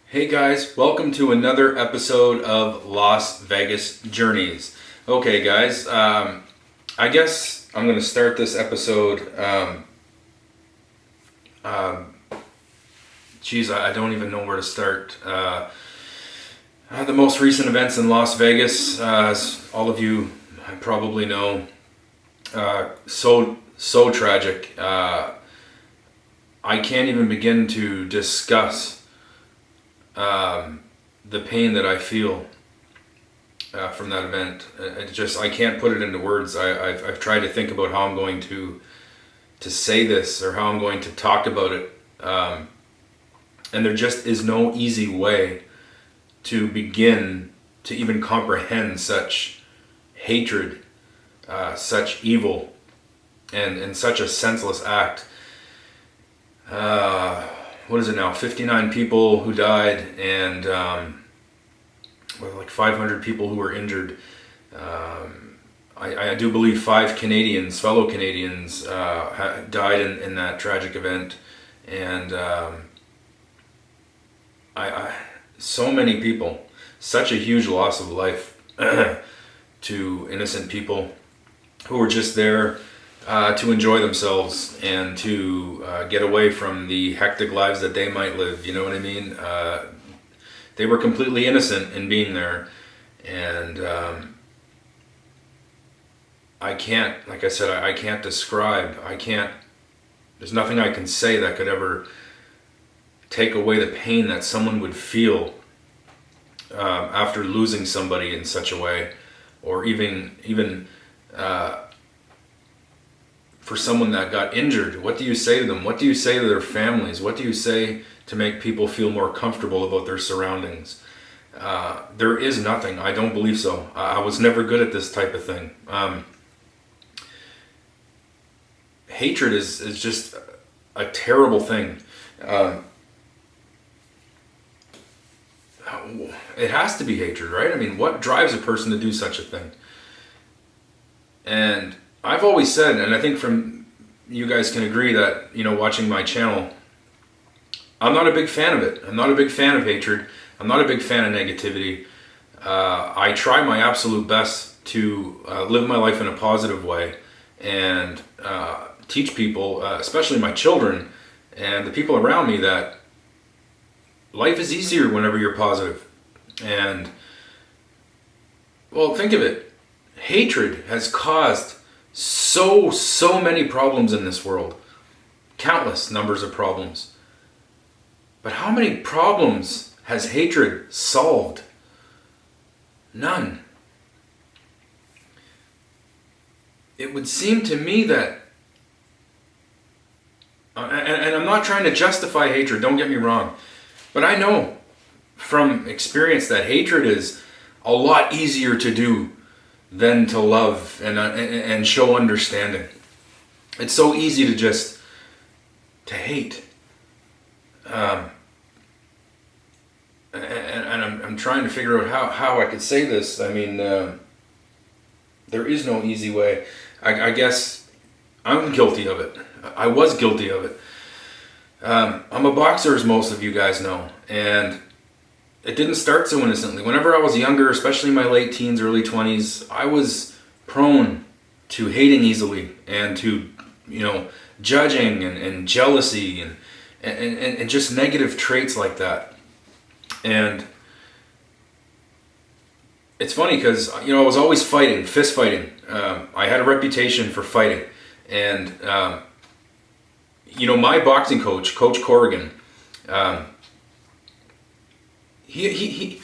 Hey guys, welcome to another episode of Las Vegas Journeys. Okay guys, I guess I'm going to start this episode, I don't even know where to start. The most recent events in Las Vegas, as all of you probably know, so tragic. I can't even begin to discuss the pain that I feel from that event. I can't put it into words. I've tried to think about how I'm going to say this or how I'm going to talk about it, and there just is no easy way to begin to even comprehend such hatred, such evil, and such a senseless act. What is it now? 59 people who died, and like 500 people who were injured. I do believe 5 fellow Canadians, died in that tragic event, and so many people, such a huge loss of life to innocent people who were just there to enjoy themselves and to get away from the hectic lives that they might live. You know what I mean? They were completely innocent in being there, and I can't, like I said, I can't describe. There's nothing I can say that could ever take away the pain that someone would feel after losing somebody in such a way, or even for someone that got injured. What do you say to them? What do you say to their families? What do you say to make people feel more comfortable about their surroundings? There is nothing. I don't believe so. I was never good at this type of thing. Hatred is just a terrible thing. It has to be hatred, right? I mean, what drives a person to do such a thing? And I've always said, and I think from you guys can agree that, watching my channel, I'm not a big fan of it. I'm not a big fan of hatred. I'm not a big fan of negativity. I try my absolute best to live my life in a positive way and teach people, especially my children and the people around me, that life is easier whenever you're positive. And, well, think of it. Hatred has caused so many problems in this world. Countless numbers of problems. But how many problems has hatred solved? None. It would seem to me that, and I'm not trying to justify hatred, don't get me wrong, but I know from experience that hatred is a lot easier to do than to love and show understanding. It's so easy to hate. And I'm trying to figure out how I could say this. I mean, there is no easy way. I guess I'm guilty of it. I was guilty of it. I'm a boxer, as most of you guys know, and it didn't start so innocently. Whenever I was younger, especially in my late teens, early 20s, I was prone to hating easily and to, judging and jealousy and just negative traits like that. And it's funny because, I was always fighting, fist fighting. I had a reputation for fighting. And, my boxing coach, Coach Corrigan, he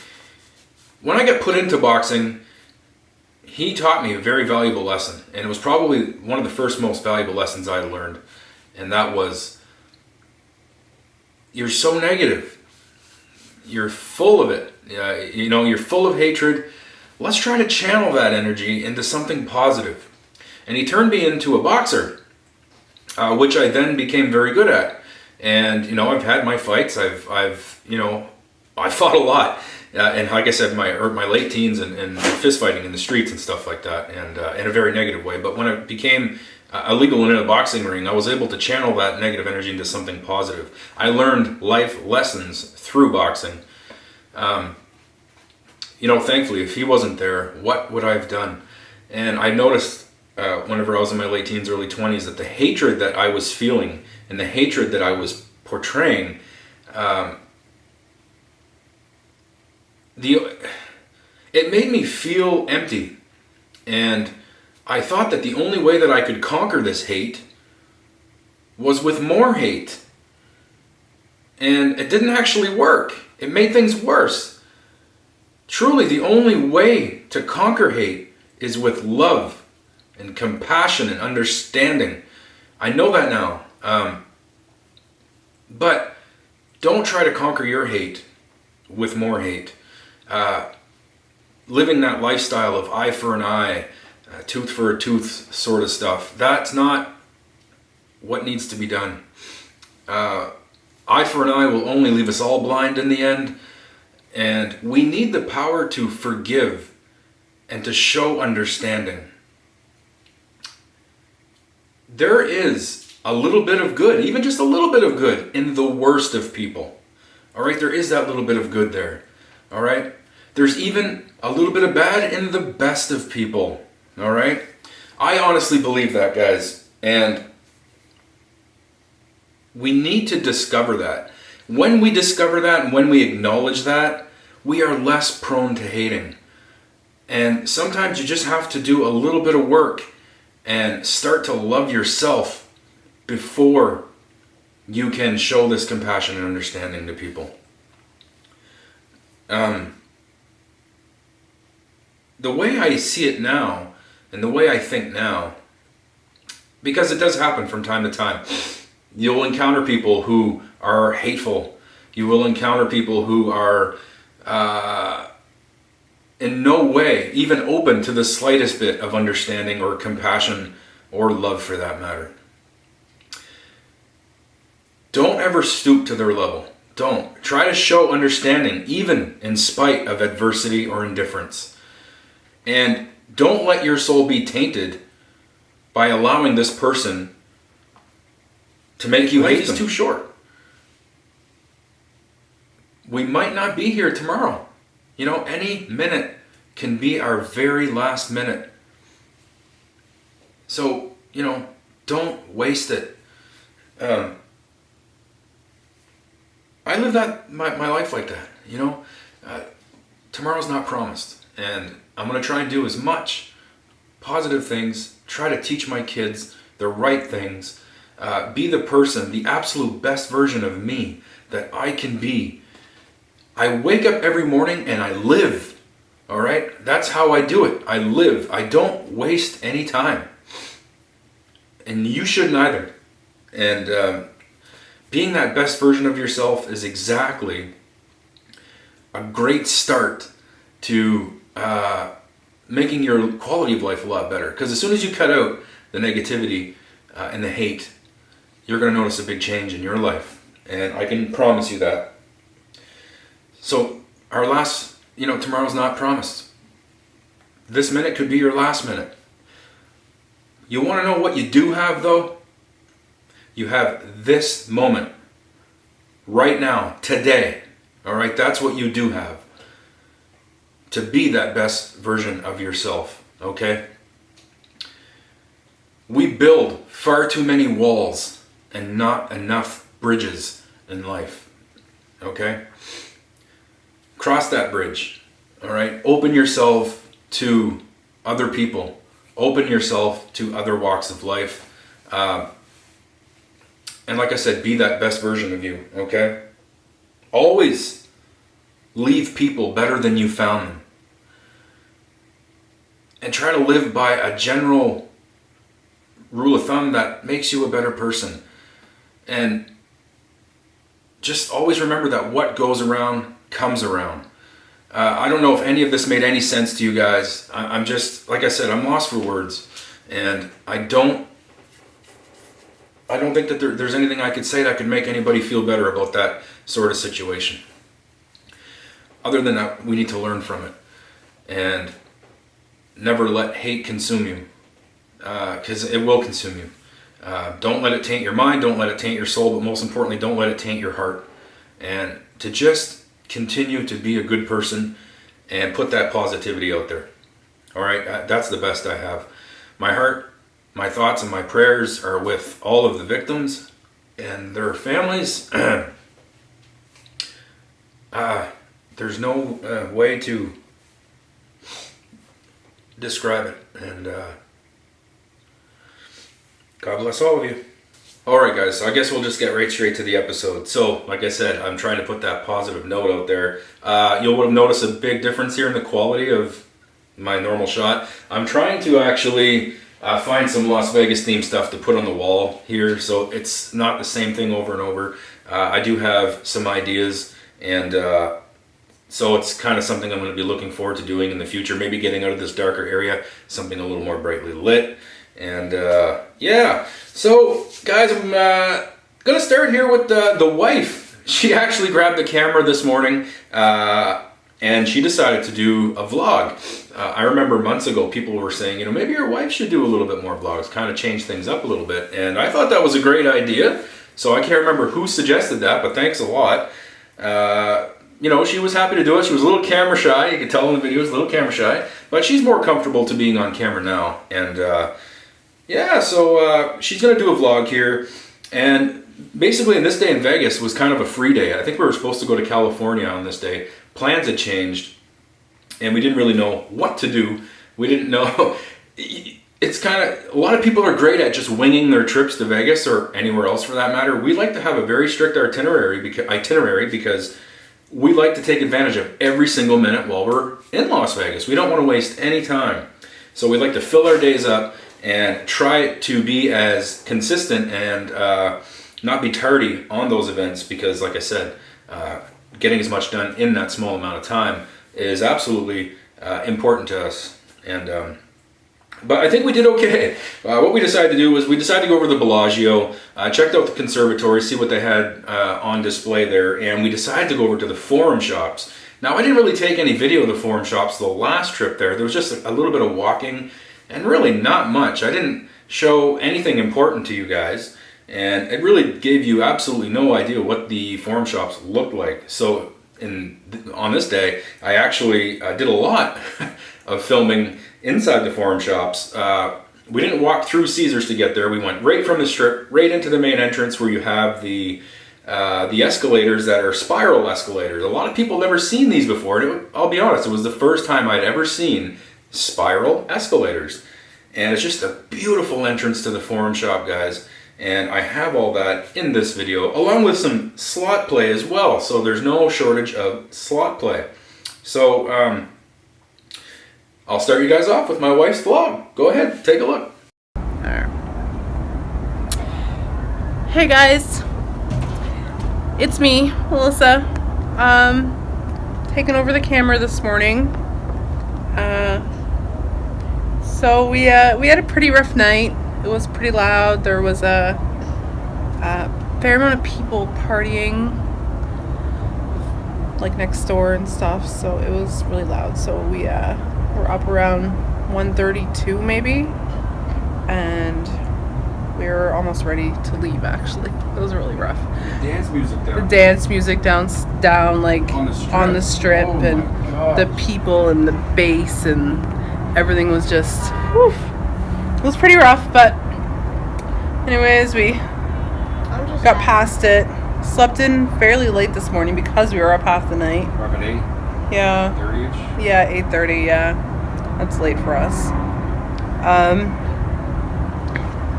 when I got put into boxing, he taught me a very valuable lesson, and it was probably one of the first most valuable lessons I learned, and that was, you're so negative, you're full of it, you're full of hatred. Let's try to channel that energy into something positive. And he turned me into a boxer, which I then became very good at. And I've had my fights. I fought a lot, and like I said, my late teens and fist fighting in the streets and stuff like that, and in a very negative way. But when I became illegal in a boxing ring, I was able to channel that negative energy into something positive. I learned life lessons through boxing. Thankfully, if he wasn't there, what would I have done? And I noticed whenever I was in my late teens, early 20s, that the hatred that I was feeling and the hatred that I was portraying, it made me feel empty. And I thought that the only way that I could conquer this hate was with more hate. And it didn't actually work. It made things worse. Truly, the only way to conquer hate is with love and compassion and understanding. I know that now. But don't try to conquer your hate with more hate. Living that lifestyle of eye for an eye, tooth for a tooth sort of stuff, that's not what needs to be done. Eye for an eye will only leave us all blind in the end. And we need the power to forgive and to show understanding. There is a little bit of good, even just a little bit of good, in the worst of people. All right, there is that little bit of good there. All right, there's even a little bit of bad in the best of people. All right, I honestly believe that, guys, and we need to discover that. When we discover that and when we acknowledge that, we are less prone to hating. And sometimes you just have to do a little bit of work and start to love yourself before you can show this compassion and understanding to people. The way I see it now, and the way I think now, because it does happen from time to time, you'll encounter people who are hateful. You will encounter people who are in no way even open to the slightest bit of understanding or compassion or love, for that matter. Don't ever stoop to their level. Don't. Try to show understanding, even in spite of adversity or indifference. And don't let your soul be tainted by allowing this person to make you hate them. Life is too short. We might not be here tomorrow. Any minute can be our very last minute. So, don't waste it. I live my life like that. Tomorrow's not promised. And I'm going to try and do as much positive things, try to teach my kids the right things, be the person, the absolute best version of me that I can be. I wake up every morning and I live. All right? That's how I do it. I live. I don't waste any time. And you shouldn't either. And being that best version of yourself is exactly a great start to making your quality of life a lot better. Because as soon as you cut out the negativity and the hate, you're going to notice a big change in your life. And I can promise you that. So our last, tomorrow's not promised. This minute could be your last minute. You want to know what you do have, though? You have this moment. Right now. Today. All right? That's what you do have. To be that best version of yourself. Okay? We build far too many walls and not enough bridges in life. Okay? Cross that bridge, all right? Open yourself to other people. Open yourself to other walks of life. And like I said, be that best version of you, okay? Always leave people better than you found them. And try to live by a general rule of thumb that makes you a better person. And just always remember that what goes around comes around. I don't know if any of this made any sense to you guys. I'm just, like I said, I'm lost for words. And I don't think that there's anything I could say that could make anybody feel better about that sort of situation. Other than that, we need to learn from it. And never let hate consume you. because it will consume you. Don't let it taint your mind, don't let it taint your soul, but most importantly, don't let it taint your heart. And to just continue to be a good person and put that positivity out there. All right, that's the best I have. My heart, my thoughts, and my prayers are with all of the victims and their families. There's no way to describe it. And God bless all of you. Alright guys, so I guess we'll just get right straight to the episode. So, like I said, I'm trying to put that positive note out there. You'll notice a big difference here in the quality of my normal shot. I'm trying to actually find some Las Vegas themed stuff to put on the wall here, so it's not the same thing over and over. I do have some ideas, and so it's kind of something I'm going to be looking forward to doing in the future. Maybe getting out of this darker area, something a little more brightly lit. And yeah, so guys, I'm gonna start here with the wife. She actually grabbed the camera this morning and she decided to do a vlog. I remember months ago people were saying, you know, maybe your wife should do a little bit more vlogs, kind of change things up a little bit. And I thought that was a great idea. So I can't remember who suggested that, but thanks a lot. You know, she was happy to do it. She was a little camera shy. You could tell in the videos, a little camera shy. But she's more comfortable to being on camera now. And yeah, so she's going to do a vlog here, and basically in this day in Vegas was kind of a free day. I think we were supposed to go to California on this day. Plans had changed, and we didn't really know what to do. We didn't know. It's kind of, a lot of people are great at just winging their trips to Vegas or anywhere else for that matter. We like to have a very strict itinerary because we like to take advantage of every single minute while we're in Las Vegas. We don't want to waste any time. So we like to fill our days up and try to be as consistent and not be tardy on those events, because like I said, getting as much done in that small amount of time is absolutely important to us. And but I think we did okay. What we decided to do was we decided to go over to the Bellagio, checked out the conservatory, see what they had on display there, and we decided to go over to the forum shops. Now, I didn't really take any video of the forum shops the last trip there. There was just a little bit of walking and really not much. I didn't show anything important to you guys, and it really gave you absolutely no idea what the forum shops looked like. So on this day, I actually did a lot of filming inside the forum shops. We didn't walk through Caesars to get there. We went right from the strip, right into the main entrance where you have the escalators that are spiral escalators. A lot of people never seen these before. And I'll be honest, it was the first time I'd ever seen spiral escalators. And it's just a beautiful entrance to the forum shop, guys. And I have all that in this video, along with some slot play as well. So there's no shortage of slot play. So I'll start you guys off with my wife's vlog. Go ahead, take a look. Alright. Hey guys, it's me, Melissa. Taking over the camera this morning. So we had a pretty rough night. It was pretty loud. There was a fair amount of people partying, like next door and stuff. So it was really loud. So we were up around 1:32 maybe, and we were almost ready to leave. Actually, it was really rough. The dance music down. The dance music down like on the strip, oh and the people and the bass and everything was just, whew. It was pretty rough, but anyways, we got past it. Slept in fairly late this morning because we were up half the night. We're up at 8? Yeah. 30-ish? Yeah, 8:30, yeah. That's late for us.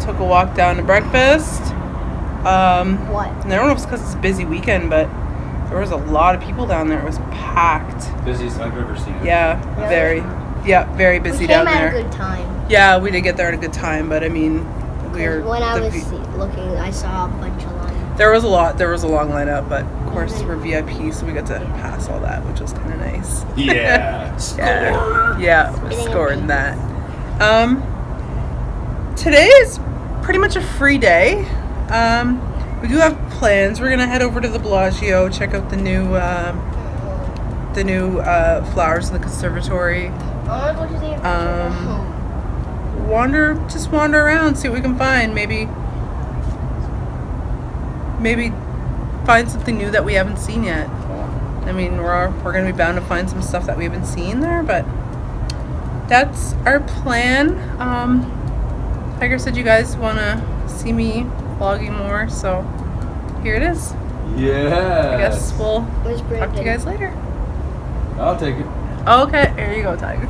Took a walk down to breakfast. What? And I don't know if it's because it's a busy weekend, but there was a lot of people down there. It was packed. Busiest I've ever seen it. Yeah, very busy We down came there. at a good time. Yeah, we did get there at a good time, but I mean, When I was looking, I saw a bunch of lines. There was a long lineup, but of course we're VIP, so we got to pass all that, which was kind of nice. Yeah, score. Yeah, we scored that. Today is pretty much a free day. We do have plans. We're gonna head over to the Bellagio, check out the new flowers in the conservatory. I want to go to the wander around, see what we can find. Maybe find something new that we haven't seen yet. I mean, we're going to be bound to find some stuff that we haven't seen there, but that's our plan. Tiger said you guys want to see me vlogging more, so here it is. Yeah. I guess we'll talk to you guys later. I'll take it. Okay, here you go, Tiger.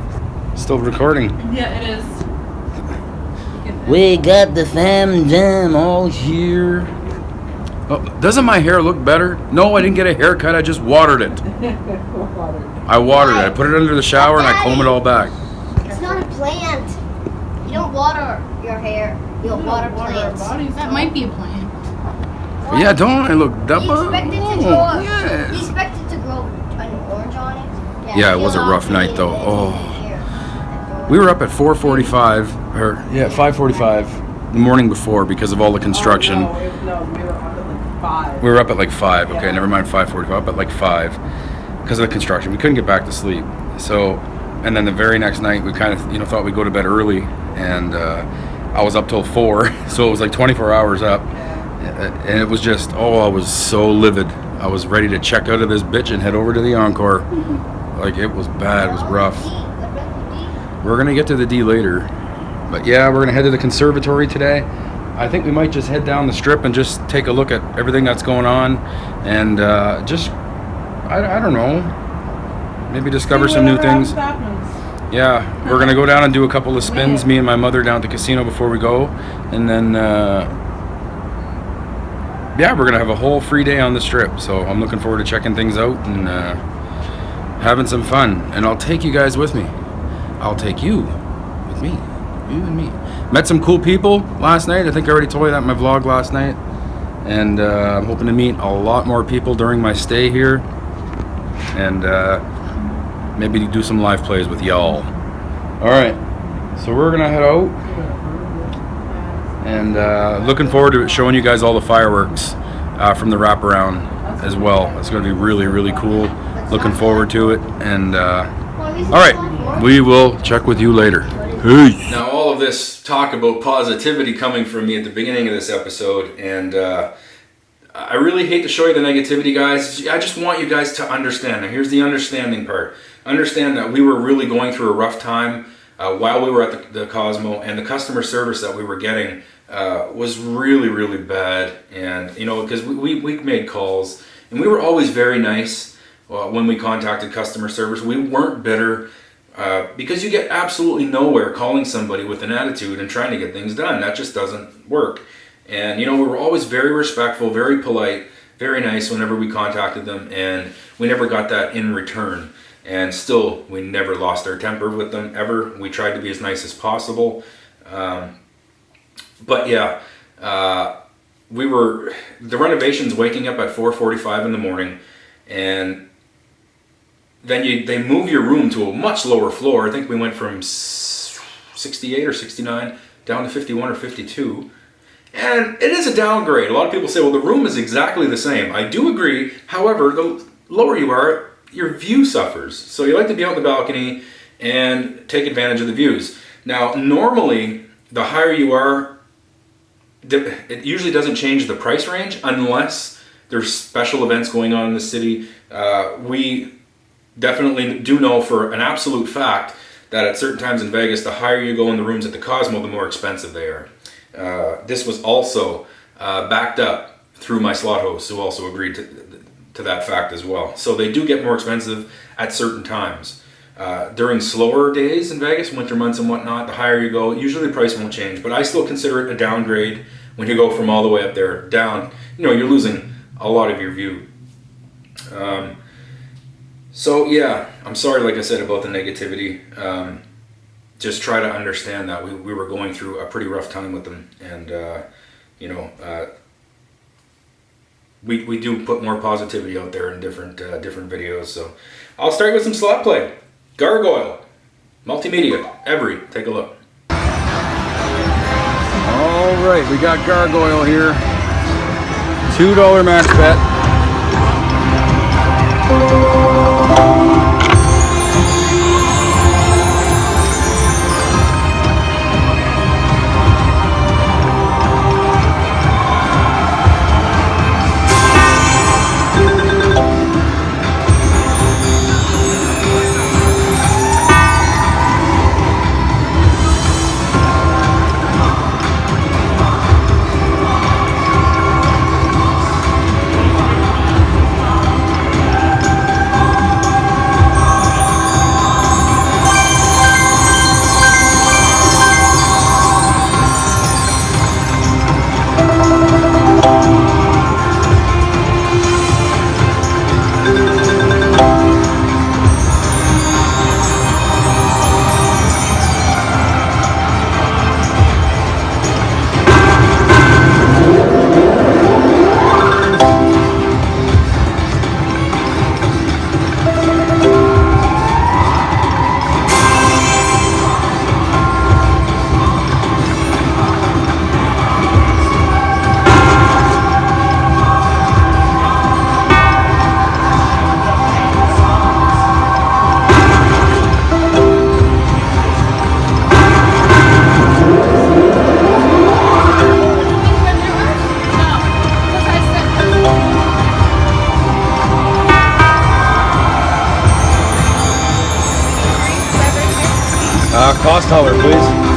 Still recording. Yeah, it is. We got the fam jam all here. Oh, doesn't my hair look better? No, I didn't get a haircut. I just watered it. I watered it. I put it under the shower and I comb it all back. It's not a plant. You don't water your hair. You'll water plants. That might be a plant. Yeah, don't I look double? You expect it to grow. Yes. You expect it to grow an orange on it. Yeah, it was a rough night though. Oh. We were up at 4:45, or 5:45 the morning before because of all the construction. No, we were up at like 5. We were up at like 5. Okay, Yeah. never mind 5:45. Up at like 5 because of the construction. We couldn't get back to sleep. So, and then the very next night we kind of thought we'd go to bed early, and I was up till 4, so it was like 24 hours up, and it was just I was so livid. I was ready to check out of this bitch and head over to the Encore. Like it was bad. It was rough. We're gonna get to the D later, but yeah, we're gonna head to the conservatory today. I think we might just head down the strip and just take a look at everything that's going on, and I don't know, maybe discover some new things. Yeah, we're gonna go down and do a couple of spins, me and my mother down at the casino before we go, and then yeah, we're gonna have a whole free day on the strip. So I'm looking forward to checking things out and having some fun, and I'll take you guys with me. I'll take you with me, you and me. Met some cool people last night. I think I already told you that in my vlog last night. And I'm hoping to meet a lot more people during my stay here. And maybe do some live plays with y'all. Alright, so we're gonna head out. And looking forward to showing you guys all the fireworks from the wraparound as well. It's gonna be really, really cool. Looking forward to it. And alright, we will check with you later. Peace. Now, all of this talk about positivity coming from me at the beginning of this episode, and I really hate to show you the negativity, guys. I just want you guys to understand. Now, here's the understanding part. Understand that we were really going through a rough time while we were at the Cosmo, and the customer service that we were getting was really, really bad. And, because we made calls, and we were always very nice when we contacted customer service. We weren't bitter. Because you get absolutely nowhere calling somebody with an attitude and trying to get things done. That just doesn't work. And we were always very respectful, very polite, very nice whenever we contacted them, and we never got that in return. And still, we never lost our temper with them, ever. We tried to be as nice as possible. But yeah, the renovation's waking up at 4:45 in the morning, and then they move your room to a much lower floor. I think we went from 68 or 69 down to 51 or 52. And it is a downgrade. A lot of people say, well, the room is exactly the same. I do agree. However, the lower you are, your view suffers. So you like to be out on the balcony and take advantage of the views. Now, normally, the higher you are, it usually doesn't change the price range unless there's special events going on in the city. We definitely do know for an absolute fact that at certain times in Vegas, the higher you go in the rooms at the Cosmo, the more expensive they are. This was also backed up through my slot host, who also agreed to that fact as well. So they do get more expensive at certain times. During slower days in Vegas, winter months and whatnot, the higher you go, usually the price won't change. But I still consider it a downgrade when you go from all the way up there down. You're losing a lot of your view. So yeah, I'm sorry, like I said, about the negativity. Just try to understand that we were going through a pretty rough time with them, and we do put more positivity out there in different videos. So I'll start with some slot play. Gargoyle, multimedia, take a look. All right, we got Gargoyle here. $2 max bet. boss color, please.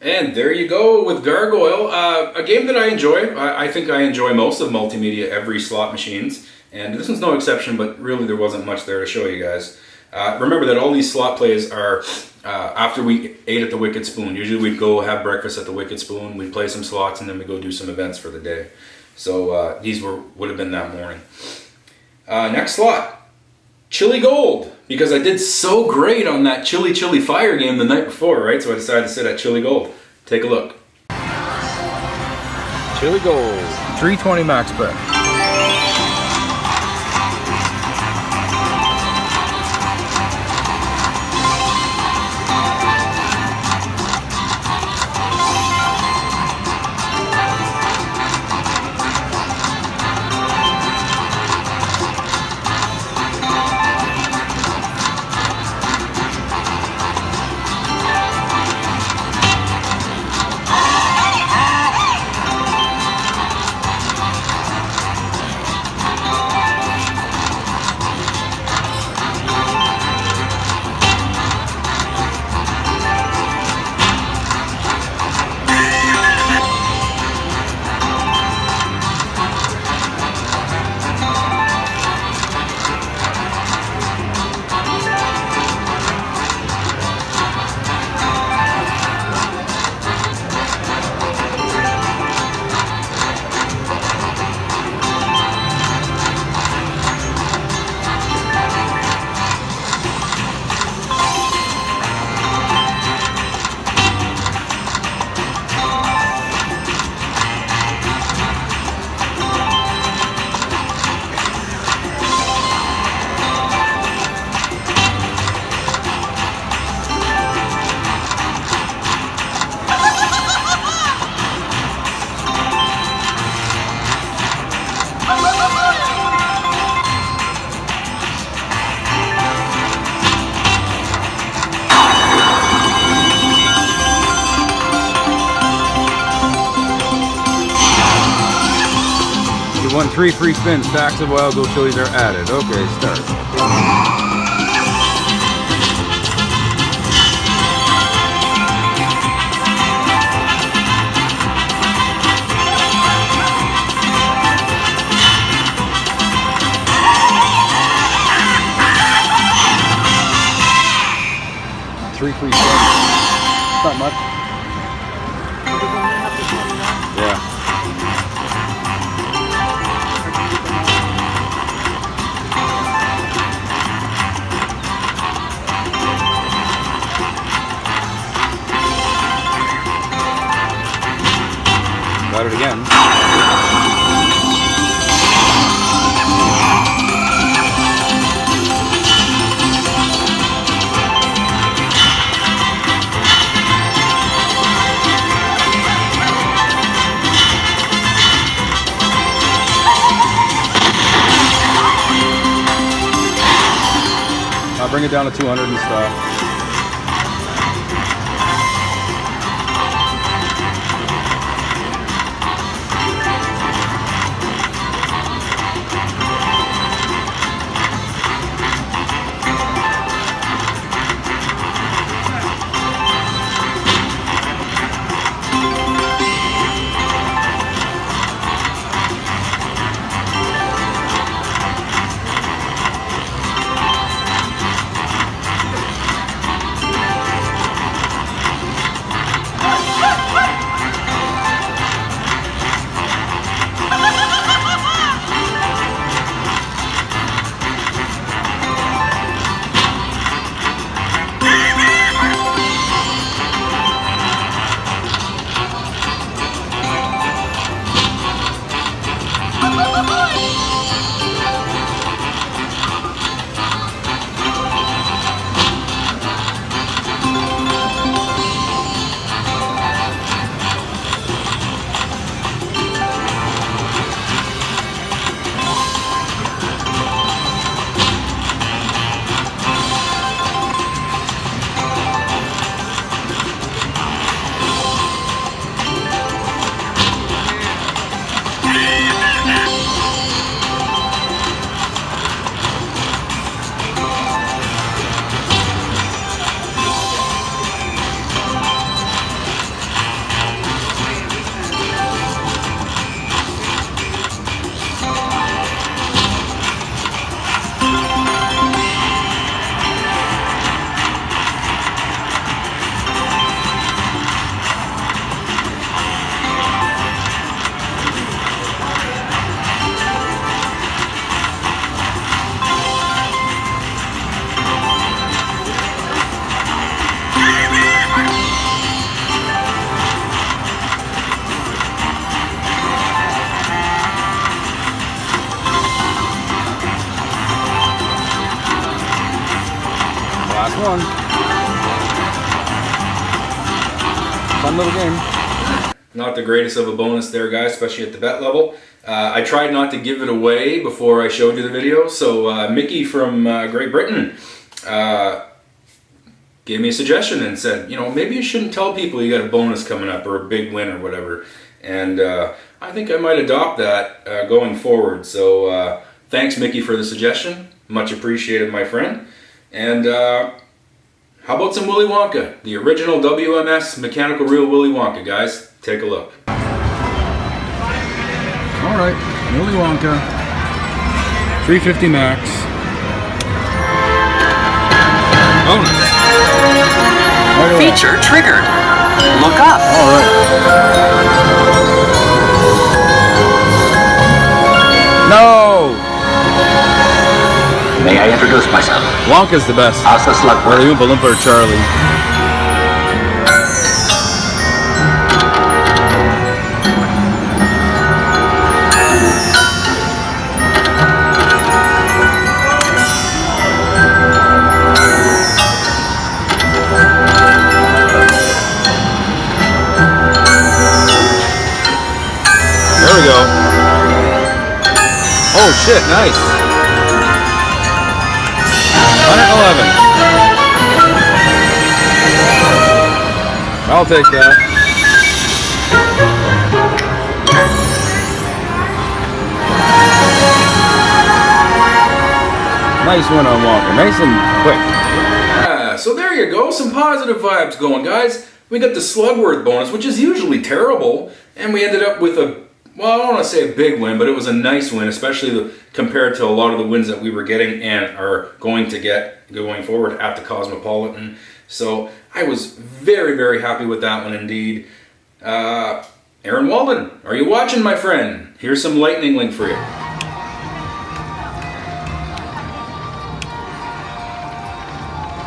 And there you go with Gargoyle, a game that I enjoy. I think I enjoy most of Multimedia Every slot machines, and this one's no exception, but really there wasn't much there to show you guys. Remember that all these slot plays are after we ate at the Wicked Spoon. Usually we'd go have breakfast at the Wicked Spoon, we'd play some slots, and then we'd go do some events for the day. So these would have been that morning. Next slot, Chili Gold, because I did so great on that Chili Fire game the night before, right? So I decided to sit at Chili Gold. Take a look. Chili Gold, 320 max bet. 3 free spins. Stacks of wild gold chilies are added. Okay, start. Three free spins. Not much. Yeah. Got it again. I'll bring it down to 200 and stuff. Last one. Fun little game. Not the greatest of a bonus there, guys, especially at the bet level. I tried not to give it away before I showed you the video, so Mickey from Great Britain gave me a suggestion and said, you know, maybe you shouldn't tell people you got a bonus coming up or a big win or whatever. And I think I might adopt that going forward. So thanks, Mickey, for the suggestion. Much appreciated, my friend. And how about some Willy Wonka? The original WMS Mechanical Reel Willy Wonka, guys. Take a look. All right, Willy Wonka, 350 max. Bonus. Feature triggered. Look up. All right. No! May I introduce myself? Wonka's the best. How's the slug Or work? the Oompa Loompa or Charlie. There we go. Oh shit, nice. 111. I'll take that. Nice one on Wonka. Nice and quick. Yeah, so there you go. Some positive vibes going, guys. We got the Slugworth bonus, which is usually terrible, and we ended up with a, well, I don't want to say a big win, but it was a nice win, especially compared to a lot of the wins that we were getting and are going to get going forward at the Cosmopolitan. So I was very, very happy with that one indeed. Aaron Walden, are you watching, my friend? Here's some lightning link for you.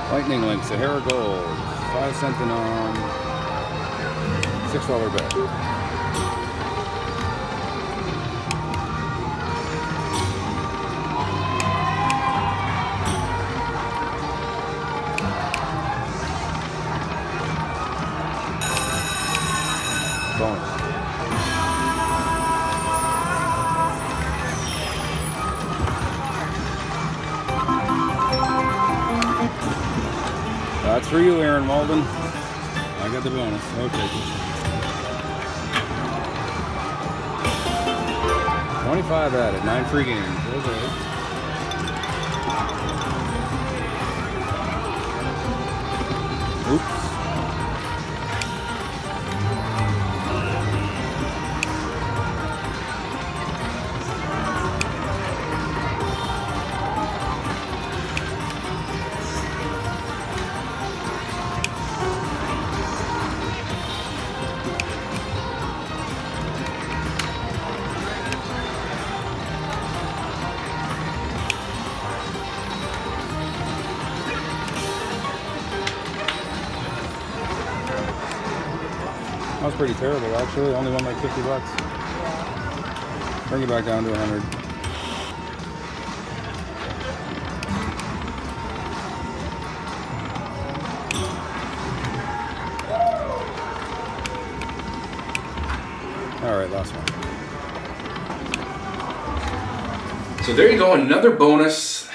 Lightning Link, Sahara Gold, 5 cent and on, $6 bet. Bonus. That's for you, Aaron Walden. I got the bonus. Okay. 25 at it. 9 free games. Okay. Oops. That was pretty terrible, actually. Only won like 50 bucks. Bring it back down to 100. All right, last one. So there you go, another bonus.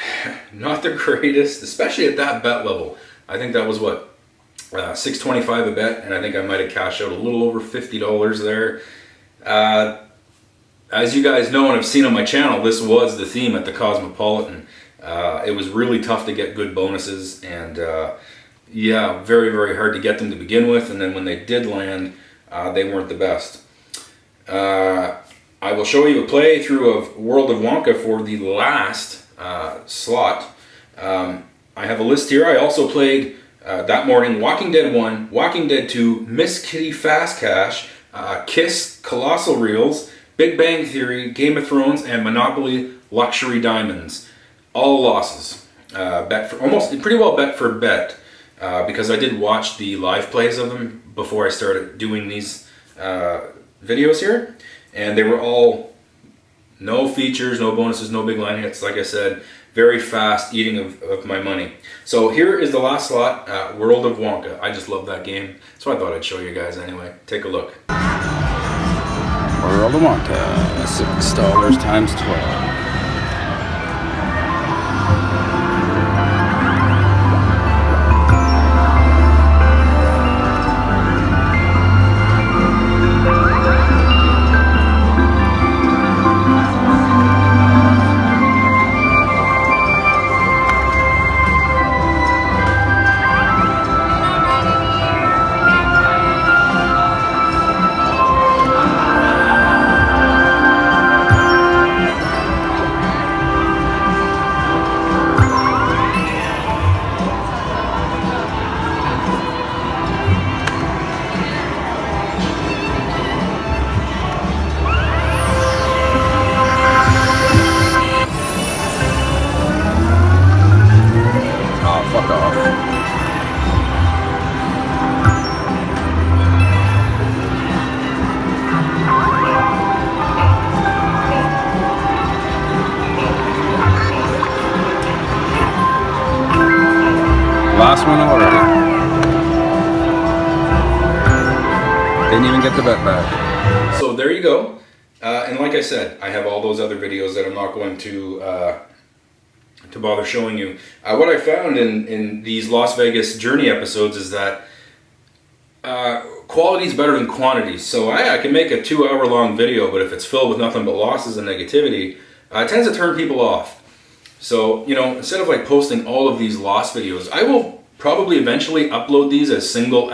Not the greatest, especially at that bet level. I think that was what? $6.25 a bet, and I think I might have cashed out a little over $50 there. As you guys know and have seen on my channel, this was the theme at the Cosmopolitan. It was really tough to get good bonuses, and yeah, very, very hard to get them to begin with, and then when they did land, they weren't the best. I will show you a playthrough of World of Wonka for the last slot. I have a list here. I also played that morning Walking Dead 1, Walking Dead 2, Miss Kitty Fast Cash, Kiss, Colossal Reels, Big Bang Theory, Game of Thrones, and Monopoly Luxury Diamonds. All losses. Bet for almost pretty well bet for bet because I did watch the live plays of them before I started doing these videos here, and they were all no features, no bonuses, no big line hits. Like I said, very fast eating of my money. So here is the last slot, World of Wonka. I just love that game, so I thought I'd show you guys anyway. Take a look. World of Wonka, $6 times 12. Last one already. Didn't even get the bet back. So there you go. And like I said, I have all those other videos that I'm not going to bother showing you. What I found in these Las Vegas Journey episodes is that quality is better than quantity. So I can make a 2-hour long video, but if it's filled with nothing but losses and negativity, it tends to turn people off. So, you know, instead of like posting all of these lost videos, I will probably eventually upload these as single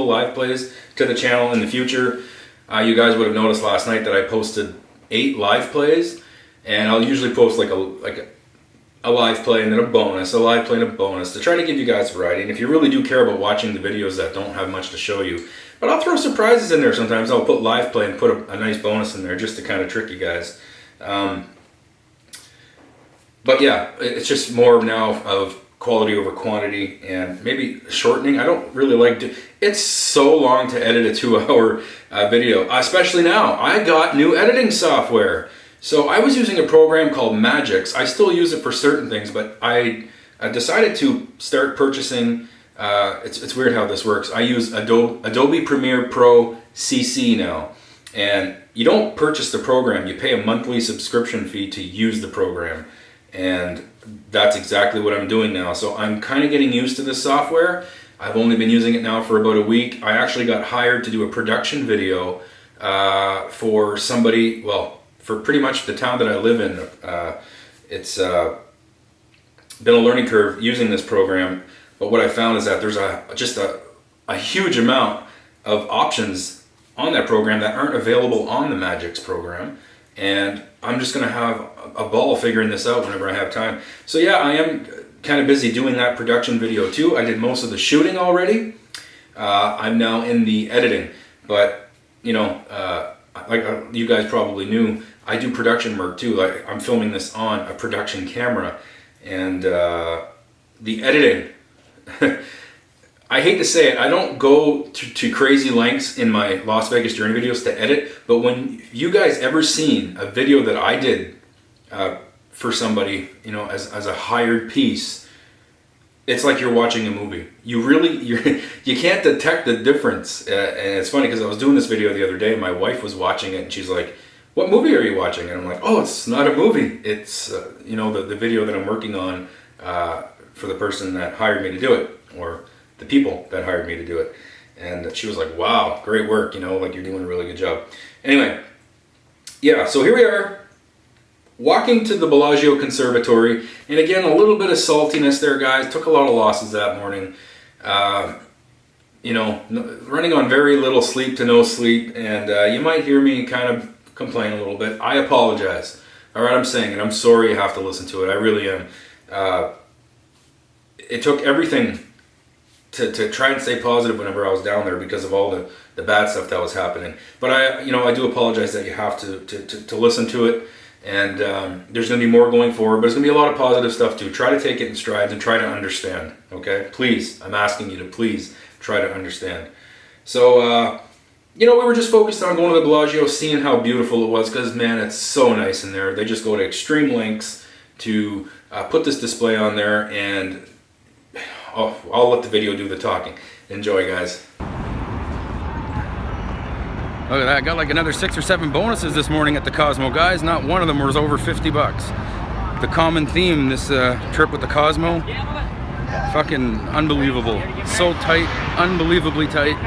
live plays to the channel in the future. You guys would have noticed last night that I posted 8 live plays, and I'll usually post like a live play and then a bonus, a live play and a bonus, to try to give you guys variety. And if you really do care about watching the videos that don't have much to show you, but I'll throw surprises in there sometimes. I'll put live play and put a nice bonus in there just to kind of trick you guys. But yeah, it's just more now of quality over quantity and maybe shortening. I don't really like to, it's so long to edit a 2-hour video, especially now. I got new editing software. So I was using a program called Magix. I still use it for certain things, but I decided to start purchasing, it's weird how this works. I use Adobe Premiere Pro CC now. And you don't purchase the program, you pay a monthly subscription fee to use the program. And that's exactly what I'm doing now. So I'm kind of getting used to this software. I've only been using it now for about a week. I actually got hired to do a production video for somebody, well, for pretty much the town that I live in. It's been a learning curve using this program, but what I found is that there's just a huge amount of options on that program that aren't available on the Magix program, and I'm just going to have a ball figuring this out whenever I have time. So yeah, I am kind of busy doing that production video too. I did most of the shooting already. I'm now in the editing, but you know, like you guys probably knew, I do production work too. Like I'm filming this on a production camera, and the editing, I hate to say it, I don't go to crazy lengths in my Las Vegas journey videos to edit, but when you guys ever seen a video that I did for somebody, you know, as a hired piece, it's like you're watching a movie. You can't detect the difference. And it's funny because I was doing this video the other day and my wife was watching it and she's like, "What movie are you watching?" And I'm like, "Oh, it's not a movie. It's, you know, the video that I'm working on for the person that hired me to do it, or the people that hired me to do it." And she was like, "Wow, great work, you know, like you're doing a really good job." Anyway, yeah, so here we are, walking to the Bellagio Conservatory, and again, a little bit of saltiness there, guys. Took a lot of losses that morning. You know, running on very little sleep to no sleep, and you might hear me kind of complain a little bit. I apologize. All right, I'm saying it. I'm sorry you have to listen to it. I really am. It took everything to try and stay positive whenever I was down there because of all the bad stuff that was happening. But I do apologize that you have to listen to it. And there's going to be more going forward, but there's going to be a lot of positive stuff too. Try to take it in strides and try to understand, okay? Please, I'm asking you to please try to understand. So, you know, we were just focused on going to the Bellagio, seeing how beautiful it was, because, man, it's so nice in there. They just go to extreme lengths to put this display on there, and I'll let the video do the talking. Enjoy, guys. Look at that, I got like another 6 or 7 bonuses this morning at the Cosmo, guys. Not one of them was over 50 bucks. The common theme this trip with the Cosmo, fucking unbelievable. So tight, unbelievably tight.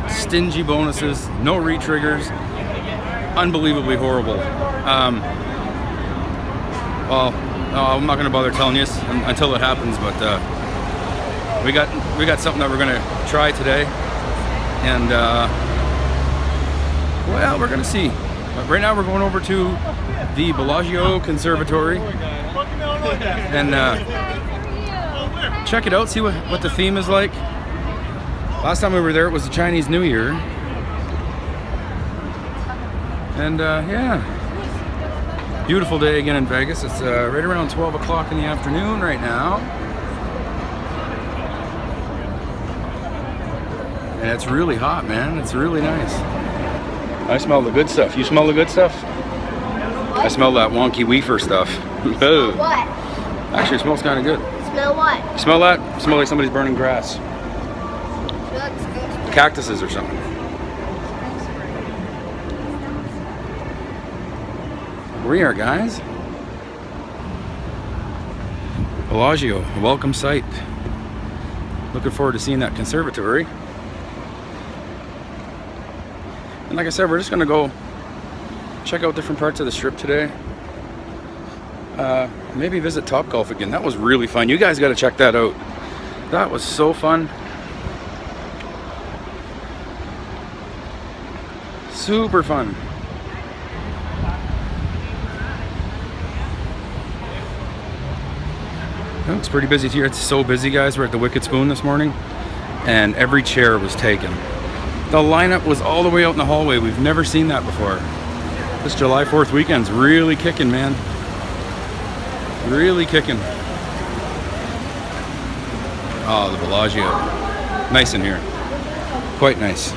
Stingy bonuses, no re-triggers, unbelievably horrible. Well, I'm not gonna bother telling you until it happens, but we got something that we're gonna try today, and well, we're gonna see. But right now we're going over to the Bellagio Conservatory and check it out, see what the theme is like. Last time we were there it was the Chinese New Year. And yeah, beautiful day again in Vegas. It's right around 12 o'clock in the afternoon right now. And it's really hot, man. It's really nice. I smell the good stuff. You smell the good stuff? What? I smell that wonky wafer stuff. Smell what? Actually, it smells kind of good. Smell what? You smell that? It smells like somebody's burning grass. Cactuses or something. Here we are, guys. Bellagio, a welcome sight. Looking forward to seeing that conservatory. And like I said, we're just gonna go check out different parts of the strip today. maybe visit Topgolf again. That was really fun. You guys got to check that out. That was so fun. Super fun. Oh, it's pretty busy here. It's so busy, guys. We're at the Wicked Spoon this morning, and every chair was taken. The lineup was all the way out in the hallway. We've never seen that before. This July 4th weekend's really kicking, man. Really kicking. Oh, the Bellagio. Nice in here. Quite nice.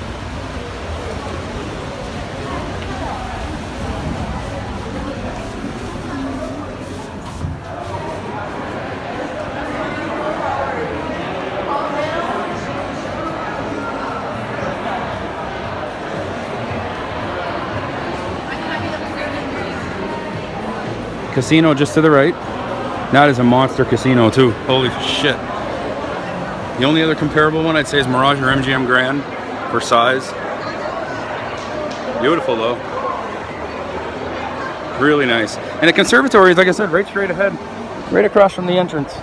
Casino just to the right. That is a monster casino too. Holy shit. The only other comparable one I'd say is Mirage or MGM Grand for size. Beautiful though. Really nice. And the conservatory is, like I said, right straight ahead. Right across from the entrance.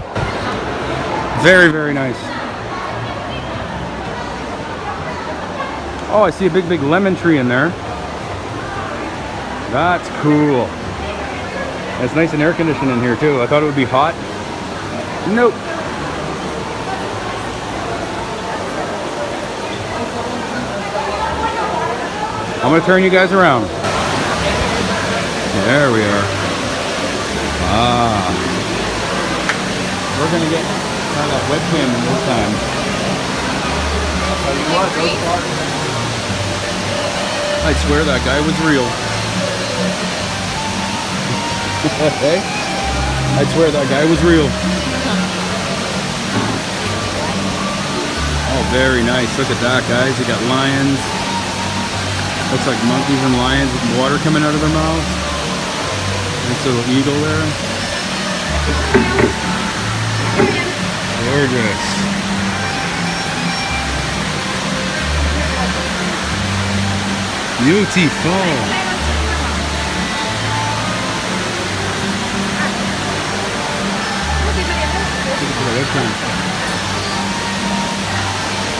Very, very nice. Oh, I see a big lemon tree in there. That's cool. It's nice and air conditioned in here too. I thought it would be hot. Nope. I'm gonna turn you guys around. There we are. Ah. We're gonna get that webcam in this time. I swear that guy was real. Hey, I swear that guy was real. Oh, very nice. Look at that, guys. You got lions. Looks like monkeys and lions with water coming out of their mouths. Nice little eagle there. Gorgeous. Beautiful.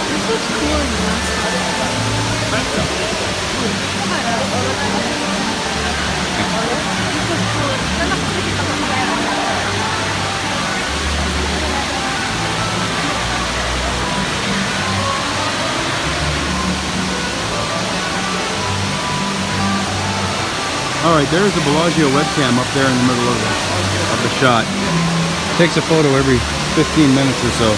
This looks cool in All right, there's the Bellagio webcam up there in the middle of the shot. Takes a photo every 15 minutes or so.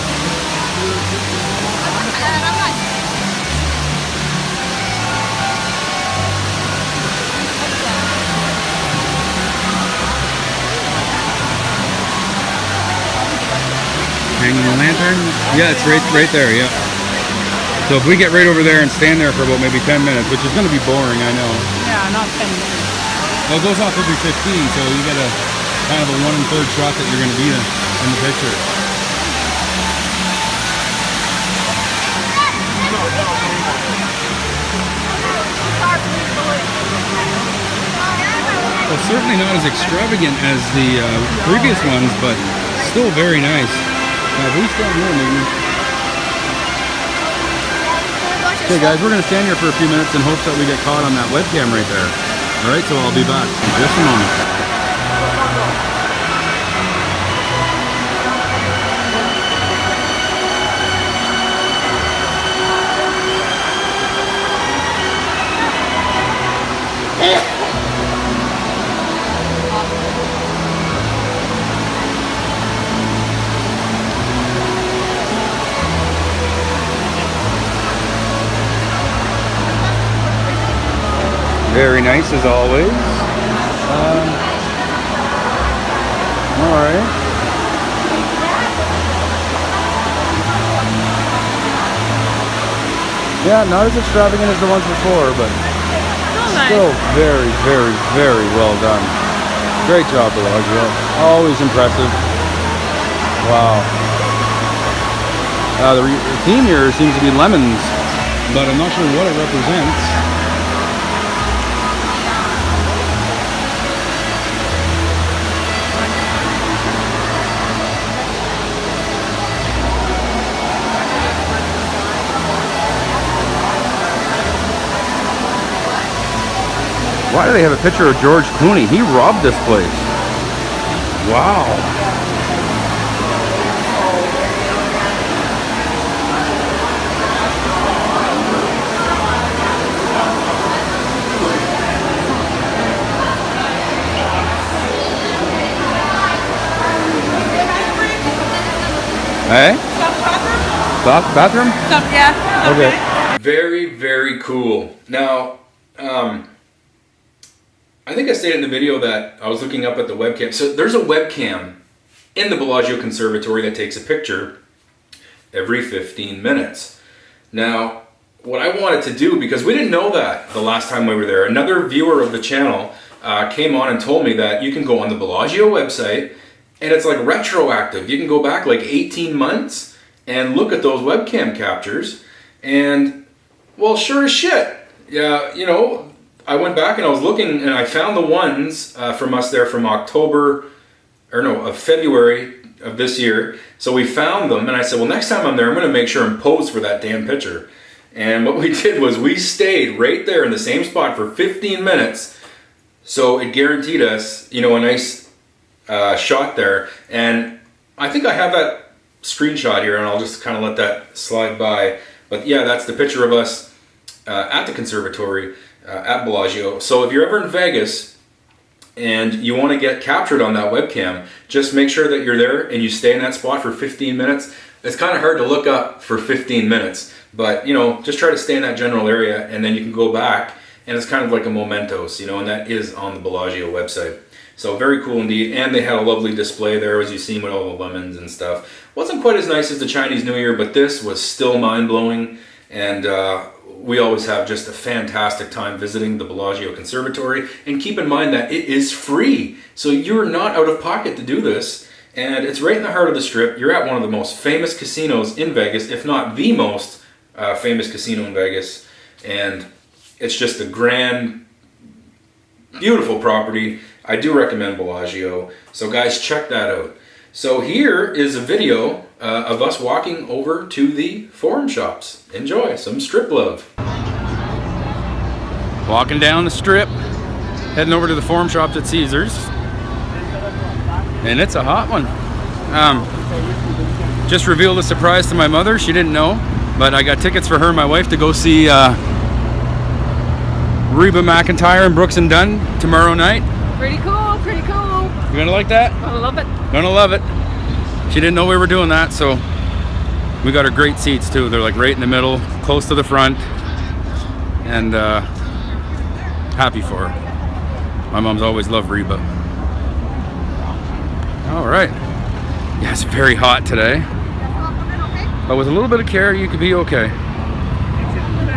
Hanging the lantern? Yeah, it's right there, yeah. So if we get right over there and stand there for about maybe 10 minutes, which is going to be boring, I know. Yeah, not 10 minutes. Well, it goes off every 15, so you get a kind of a 1/3 shot that you're going to be in the picture. Well, certainly not as extravagant as the previous ones, but still very nice. Now, who's down here, maybe? Okay, guys, we're going to stand here for a few minutes in hopes that we get caught on that webcam right there. All right, so I'll be back in just a moment. Very nice as always. Alright. Yeah, not as extravagant as the ones before, but still very, very, very well done. Great job, Bellagio. Always impressive. Wow. The theme here seems to be lemons, but I'm not sure what it represents. Why do they have a picture of George Clooney? He robbed this place. Wow. Hey? Soft bathroom? Yeah. Okay. Very, very cool. Now, I think I stated in the video that I was looking up at the webcam. So there's a webcam in the Bellagio Conservatory that takes a picture every 15 minutes. Now, what I wanted to do, because we didn't know that the last time we were there, another viewer of the channel came on and told me that you can go on the Bellagio website and it's like retroactive. You can go back like 18 months and look at those webcam captures. And, well, sure as shit. Yeah, you know, I went back and I was looking and I found the ones from us there from February of this year. So we found them and I said, well, next time I'm there, I'm going to make sure and pose for that damn picture. And what we did was we stayed right there in the same spot for 15 minutes. So it guaranteed us, you know, a nice shot there. And I think I have that screenshot here and I'll just kind of let that slide by. But yeah, that's the picture of us at the conservatory at Bellagio. So if you're ever in Vegas and you want to get captured on that webcam, just make sure that you're there and you stay in that spot for 15 minutes. It's kind of hard to look up for 15 minutes, but you know, just try to stay in that general area and then you can go back and it's kind of like a mementos, you know, and that is on the Bellagio website. So very cool indeed, and they had a lovely display there as you've seen with all the lemons and stuff. Wasn't quite as nice as the Chinese New Year, but this was still mind-blowing, and we always have just a fantastic time visiting the Bellagio Conservatory. And keep in mind that it is free, so you're not out of pocket to do this, and it's right in the heart of the Strip. You're at one of the most famous casinos in Vegas, if not the most famous casino in Vegas, and it's just a grand, beautiful property. I do recommend Bellagio, so guys, check that out. So here is a video of us walking over to the Forum Shops. Enjoy some Strip love. Walking down the Strip, heading over to the Forum Shops at Caesars, and it's a hot one. Just revealed a surprise to my mother. She didn't know, but I got tickets for her and my wife to go see Reba McEntire and Brooks and Dunn tomorrow night. Pretty cool, pretty cool. You gonna like that? I love it. Gonna love it. She didn't know we were doing that, so we got her great seats too. They're like right in the middle, close to the front, and happy for her. My mom's always loved Reba. All right. Yeah, it's very hot today, but with a little bit of care, you could be okay.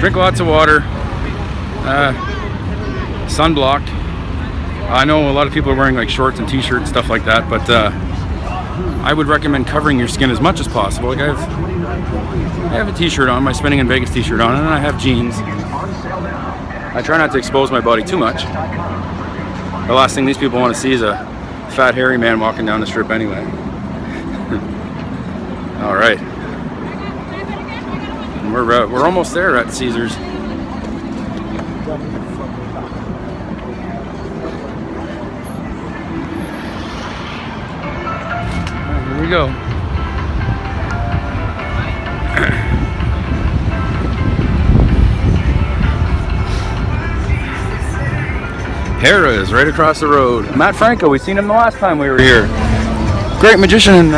Drink lots of water. Sunblocked. I know a lot of people are wearing like shorts and t-shirts, stuff like that, but I would recommend covering your skin as much as possible. Like I have a t-shirt on, my Spinning in Vegas t-shirt on, and I have jeans. I try not to expose my body too much. The last thing these people want to see is a fat, hairy man walking down the Strip anyway. All right. And we're almost there at Caesars. Here we go. Hera is right across the road. Matt Franco, we seen him the last time we were here. Great magician and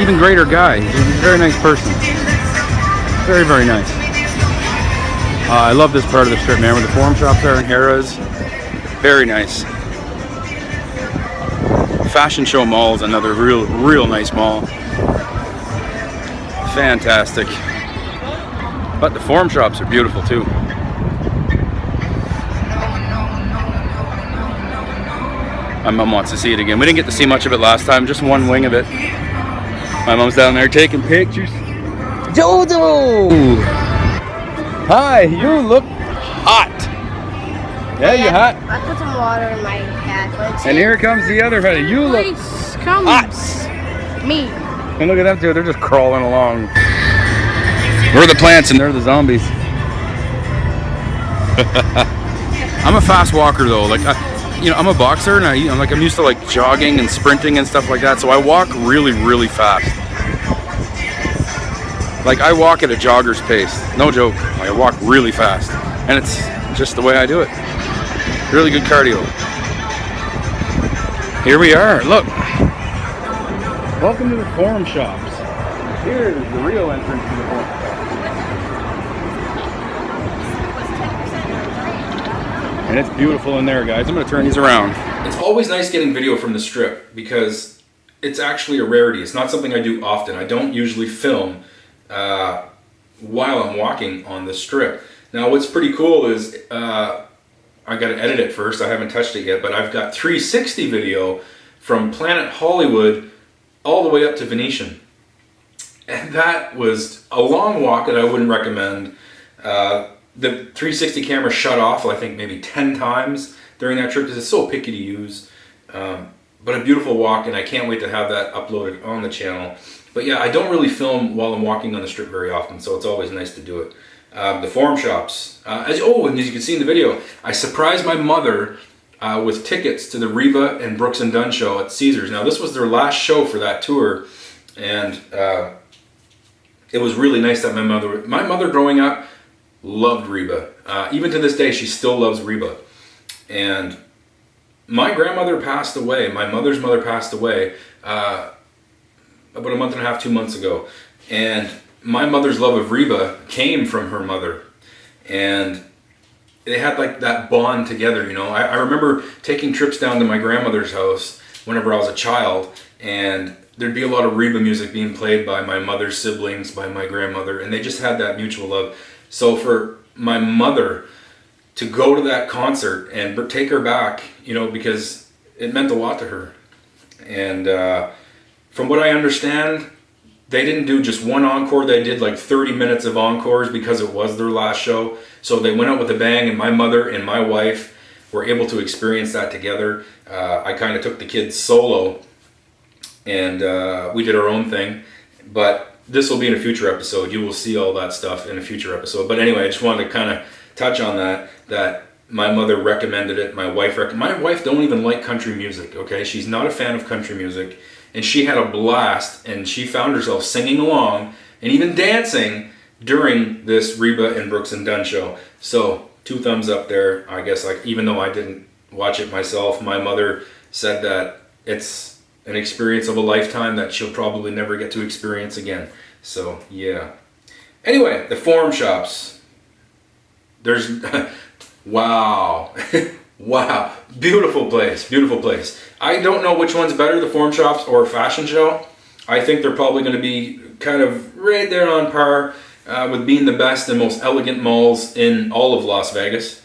even greater guy. He's a very nice person. Very, very nice. I love this part of the Strip, man, where the Forum Shops are and Hera's. Very nice. Fashion Show Mall is another real nice mall. Fantastic. But the Forum Shops are beautiful too. My mom wants to see it again. We didn't get to see much of it last time, just one wing of it. My mom's down there taking pictures. Jojo! Hi, you look hot. Yeah, you hot? I put some water in my hat. And here comes the other fellow. You look hot. Me. And look at them two, they're just crawling along. We're the plants and they're the zombies. I'm a fast walker though. Like, I'm a boxer, and I'm used to like jogging and sprinting and stuff like that. So I walk really, really fast. Like I walk at a jogger's pace. No joke. Like, I walk really fast, and it's just the way I do it. Really good cardio. Here we are. Look. Welcome to the Forum Shops. Here is the real entrance to the Forum Shops. And it's beautiful in there, guys. I'm going to turn these around. It's always nice getting video from the Strip because it's actually a rarity. It's not something I do often. I don't usually film while I'm walking on the Strip. Now, what's pretty cool is I got to edit it first. I haven't touched it yet, but I've got 360 video from Planet Hollywood all the way up to Venetian. And that was a long walk that I wouldn't recommend. The 360 camera shut off, I think, maybe 10 times during that trip because it's so picky to use. But a beautiful walk, and I can't wait to have that uploaded on the channel. But yeah, I don't really film while I'm walking on the Strip very often, so it's always nice to do it. The Forum Shops. And as you can see in the video, I surprised my mother with tickets to the Reba and Brooks and Dunn show at Caesars. Now, this was their last show for that tour, and it was really nice that my mother growing up loved Reba. Even to this day, she still loves Reba. And my grandmother passed away. My mother's mother passed away about a month and a half, 2 months ago. And my mother's love of Reba came from her mother. And they had like that bond together, you know. I remember taking trips down to my grandmother's house whenever I was a child, and there'd be a lot of Reba music being played by my mother's siblings, by my grandmother, and they just had that mutual love. So for my mother to go to that concert and take her back, you know, because it meant a lot to her. And from what I understand, they didn't do just one encore, they did like 30 minutes of encores because it was their last show. So they went out with a bang, and my mother and my wife were able to experience that together. I kind of took the kids solo, and we did our own thing. But this will be in a future episode. You will see all that stuff in a future episode. But anyway, I just wanted to kind of touch on that my mother recommended it. My wife don't even like country music, okay? She's not a fan of country music. And she had a blast, and she found herself singing along and even dancing during this Reba and Brooks and Dunn show. So 2 thumbs up there. I guess, like, even though I didn't watch it myself, my mother said that it's an experience of a lifetime that she'll probably never get to experience again. So yeah. Anyway, the Forum Shops. There's wow. Wow, beautiful place, beautiful place. I don't know which one's better, the Forum Shops or Fashion Show. I think they're probably going to be kind of right there on par with being the best and most elegant malls in all of Las Vegas.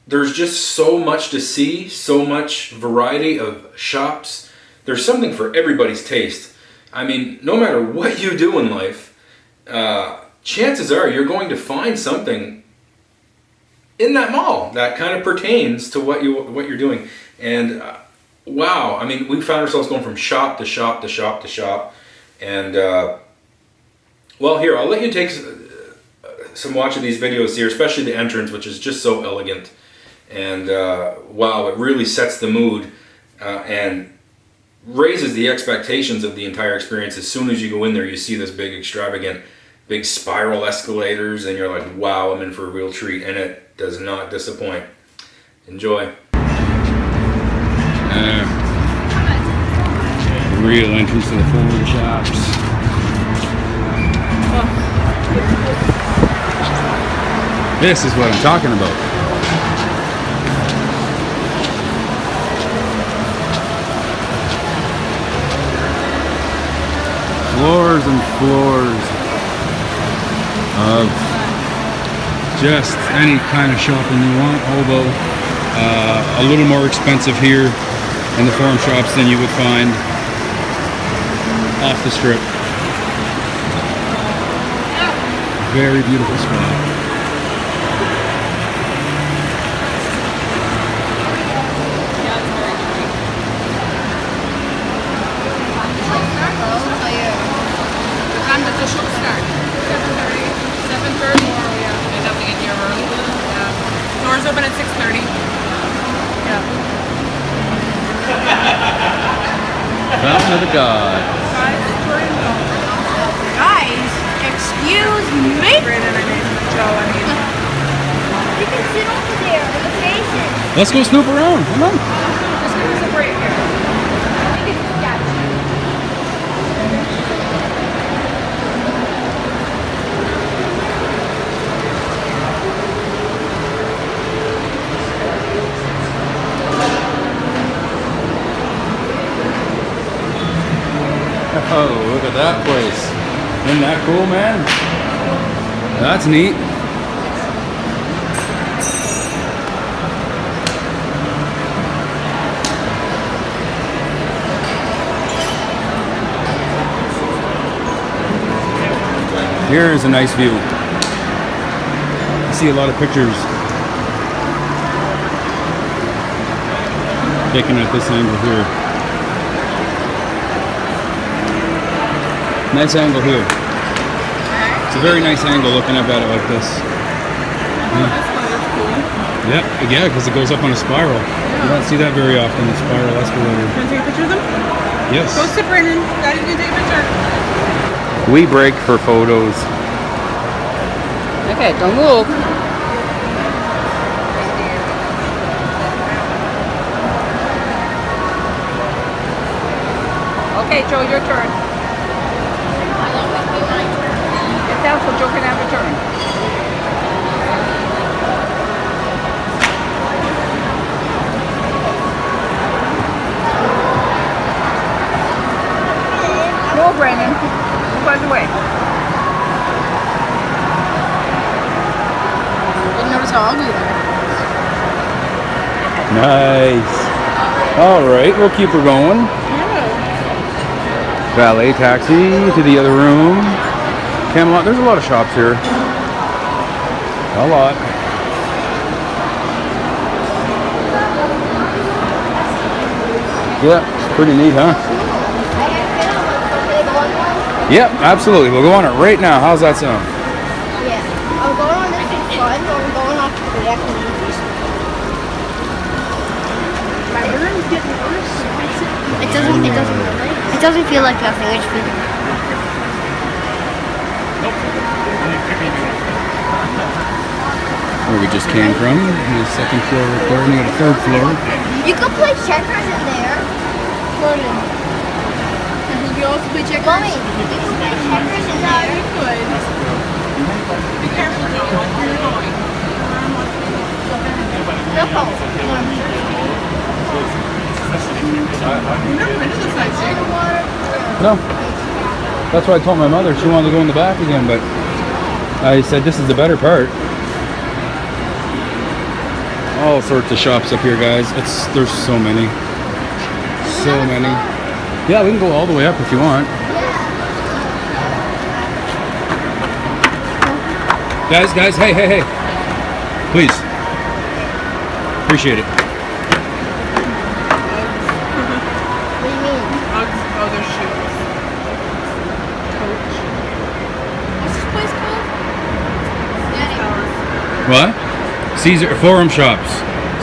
There's just so much to see, so much variety of shops. There's something for everybody's taste. I mean, no matter what you do in life, chances are you're going to find something in that mall that kind of pertains to what you're doing. And wow, I mean, we found ourselves going from shop to shop to shop to shop. And well, here, I'll let you take some watch of these videos here, especially the entrance, which is just so elegant. And wow, it really sets the mood and raises the expectations of the entire experience. As soon as you go in there, you see this big extravagant, big spiral escalators, and you're like, wow, I'm in for a real treat. And it does not disappoint. Enjoy. Real entrance to the Forum Shops. This is what I'm talking about. Floors and floors of just any kind of shopping you want, although a little more expensive here in the Forum Shops than you would find off the Strip. Very beautiful spot. Fountain of the Gods. Guys, excuse me. Brandon, I mean, Joe, I mean. You can sit over there in the faces. Let's go snoop around. Come on. Just give us a break here. Oh, look at that place. Isn't that cool, man? That's neat. Here is a nice view. I see a lot of pictures taken at this angle here. Nice angle here. It's a very nice angle looking up at it like this. Yeah, yeah, because it goes up on a spiral. You don't see that very often, the spiral escalator. Want to take a picture of them? Yes. Go sit, Brandon. Daddy's gonna take a picture. We break for photos. Okay, don't move. Okay, Joe, your turn. Get down so Joe can have a turn. No, Brandon. Move out of the way. Didn't notice how ugly they are. Nice. All right, we'll keep her going. Valet taxi to the other room. Camelot, there's a lot of shops here. A lot. Yeah, it's pretty neat, huh? Yep, absolutely. We'll go on it right now. How's that sound? Yeah. I'm going on this is fun, but I'm going off to the activities. My room's getting worse. It doesn't feel like nothing. It just feels Where we just came from. The second floor recording at the third floor. You could play checkers in there. Gordon. You also play checkers? Mommy, you could play checkers in there. You could. Be careful, Joe. Watch where you're going. No. You've never been to the side, so No. That's why I told my mother she wanted to go in the back again, but I said this is the better part. All sorts of shops up here, guys. There's so many. So many. Yeah, we can go all the way up if you want. Guys, hey. Please. Appreciate it. What do you mean? Uggs, other shoes. Coach. What's this place called? What? Caesar Forum Shops.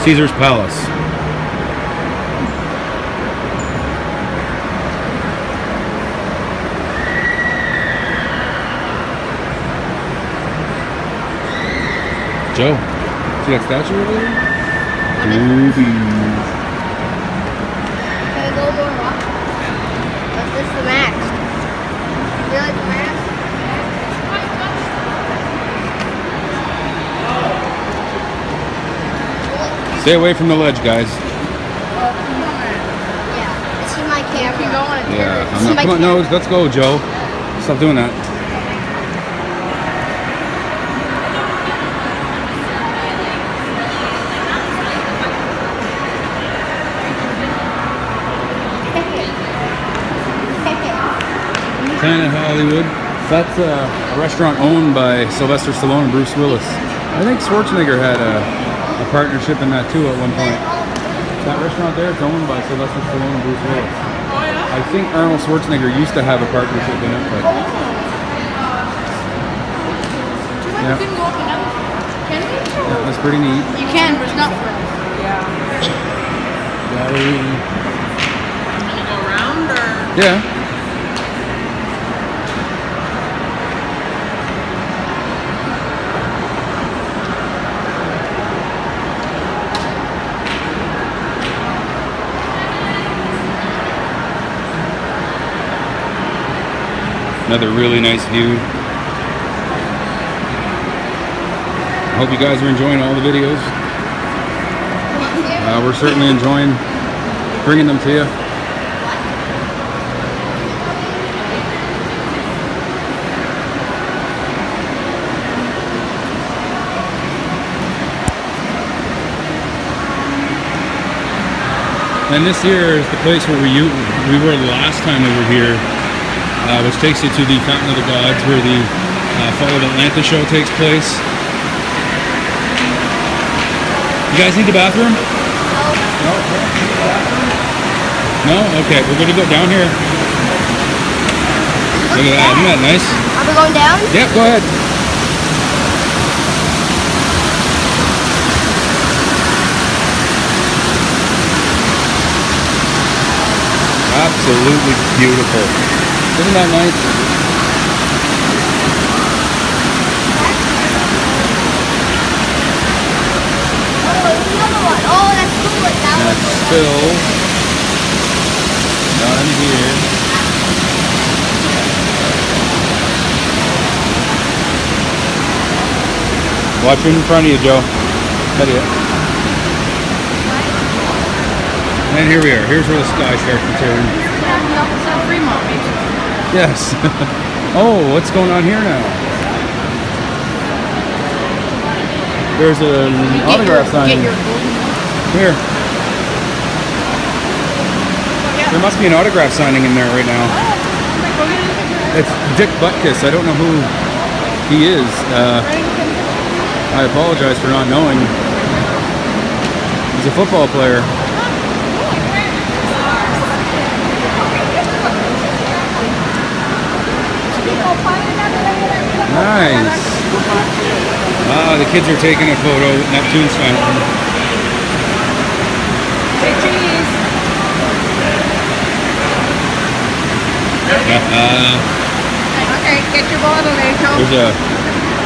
Caesar's Palace. Joe, see that statue over there? Rubies. Can I go more rock? What's this, the max? You like the max? Stay away from the ledge, guys. Yeah. This is my camera. Keep going. Yeah, This is my come on, no, let's go, Joe. Stop doing that. Planet Hollywood. That's a restaurant owned by Sylvester Stallone and Bruce Willis. I think Schwarzenegger had a partnership in that too at one point. That restaurant there, it's owned by Sylvester Stallone and Bruce Willis. Oh, yeah? I think Arnold Schwarzenegger used to have a partnership in it, but yeah, Can go up another? Can we? yeah, that's pretty neat. You can, but it's not for us. Yeah. Gallery. Can you go around or? Yeah. Another really nice view. I hope you guys are enjoying all the videos. We're certainly enjoying bringing them to you. And this here is the place where we were the last time we were here, which takes you to the Fountain of the Gods, where the Fall of Atlantis show takes place. You guys need the bathroom? No. No? Okay, we're gonna go down here. Look at that, isn't that nice? Are we going down? Yep, go ahead. Absolutely beautiful. Isn't that nice? Oh, that's cool. That's still down here. Watch it in front of you, Joe. Cut it. And here we are. Here's where the sky starts to turn. Yes. Oh, what's going on here now? There's an autograph signing. Here. There must be an autograph signing in there right now. It's Dick Butkus. I don't know who he is. I apologize for not knowing. He's a football player. Nice. Ah, the kids are taking a photo with Neptune's fountain. Say cheese. Okay, get your bottle, Rachel. There's a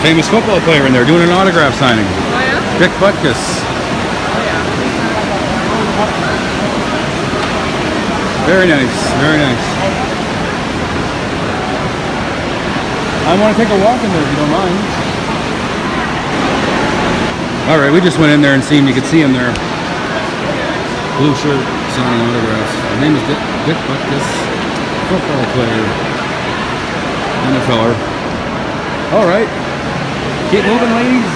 famous football player in there doing an autograph signing. Oh, yeah? Dick Butkus. Oh, yeah. Very nice, very nice. I want to take a walk in there if you don't mind. All right, we just went in there and seen. You could see him there. Blue shirt, signing autographs. His name is Dick Butkus, football player, NFLer. All right, keep moving, ladies.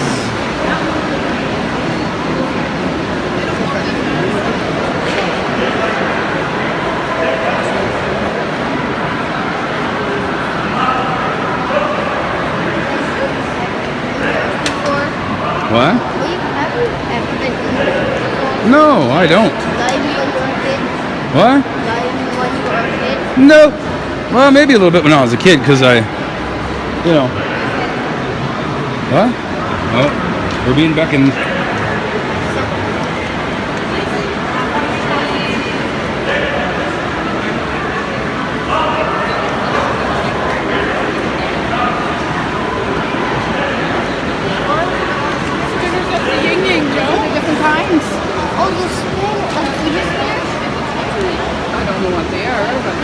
What? No, I don't. What? No. Well, maybe a little bit when I was a kid, because I, you know. What? Oh, we're being beckoned.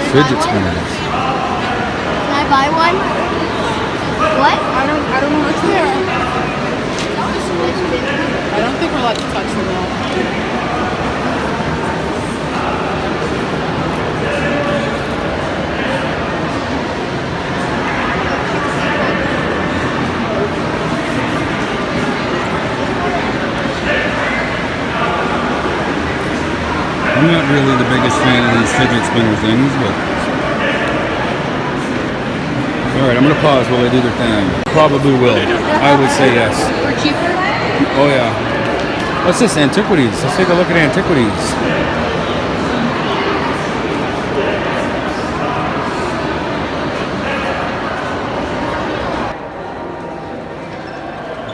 Fidget spinners. Can I buy one? What? I don't know what's there. I don't think we're allowed to touch them though. I'm not really the biggest fan of these fidget spinner things, but... Alright, I'm going to pause while they do their thing. Probably will. I would say yes. For cheaper? Oh yeah. What's this? Antiquities. Let's take a look at Antiquities.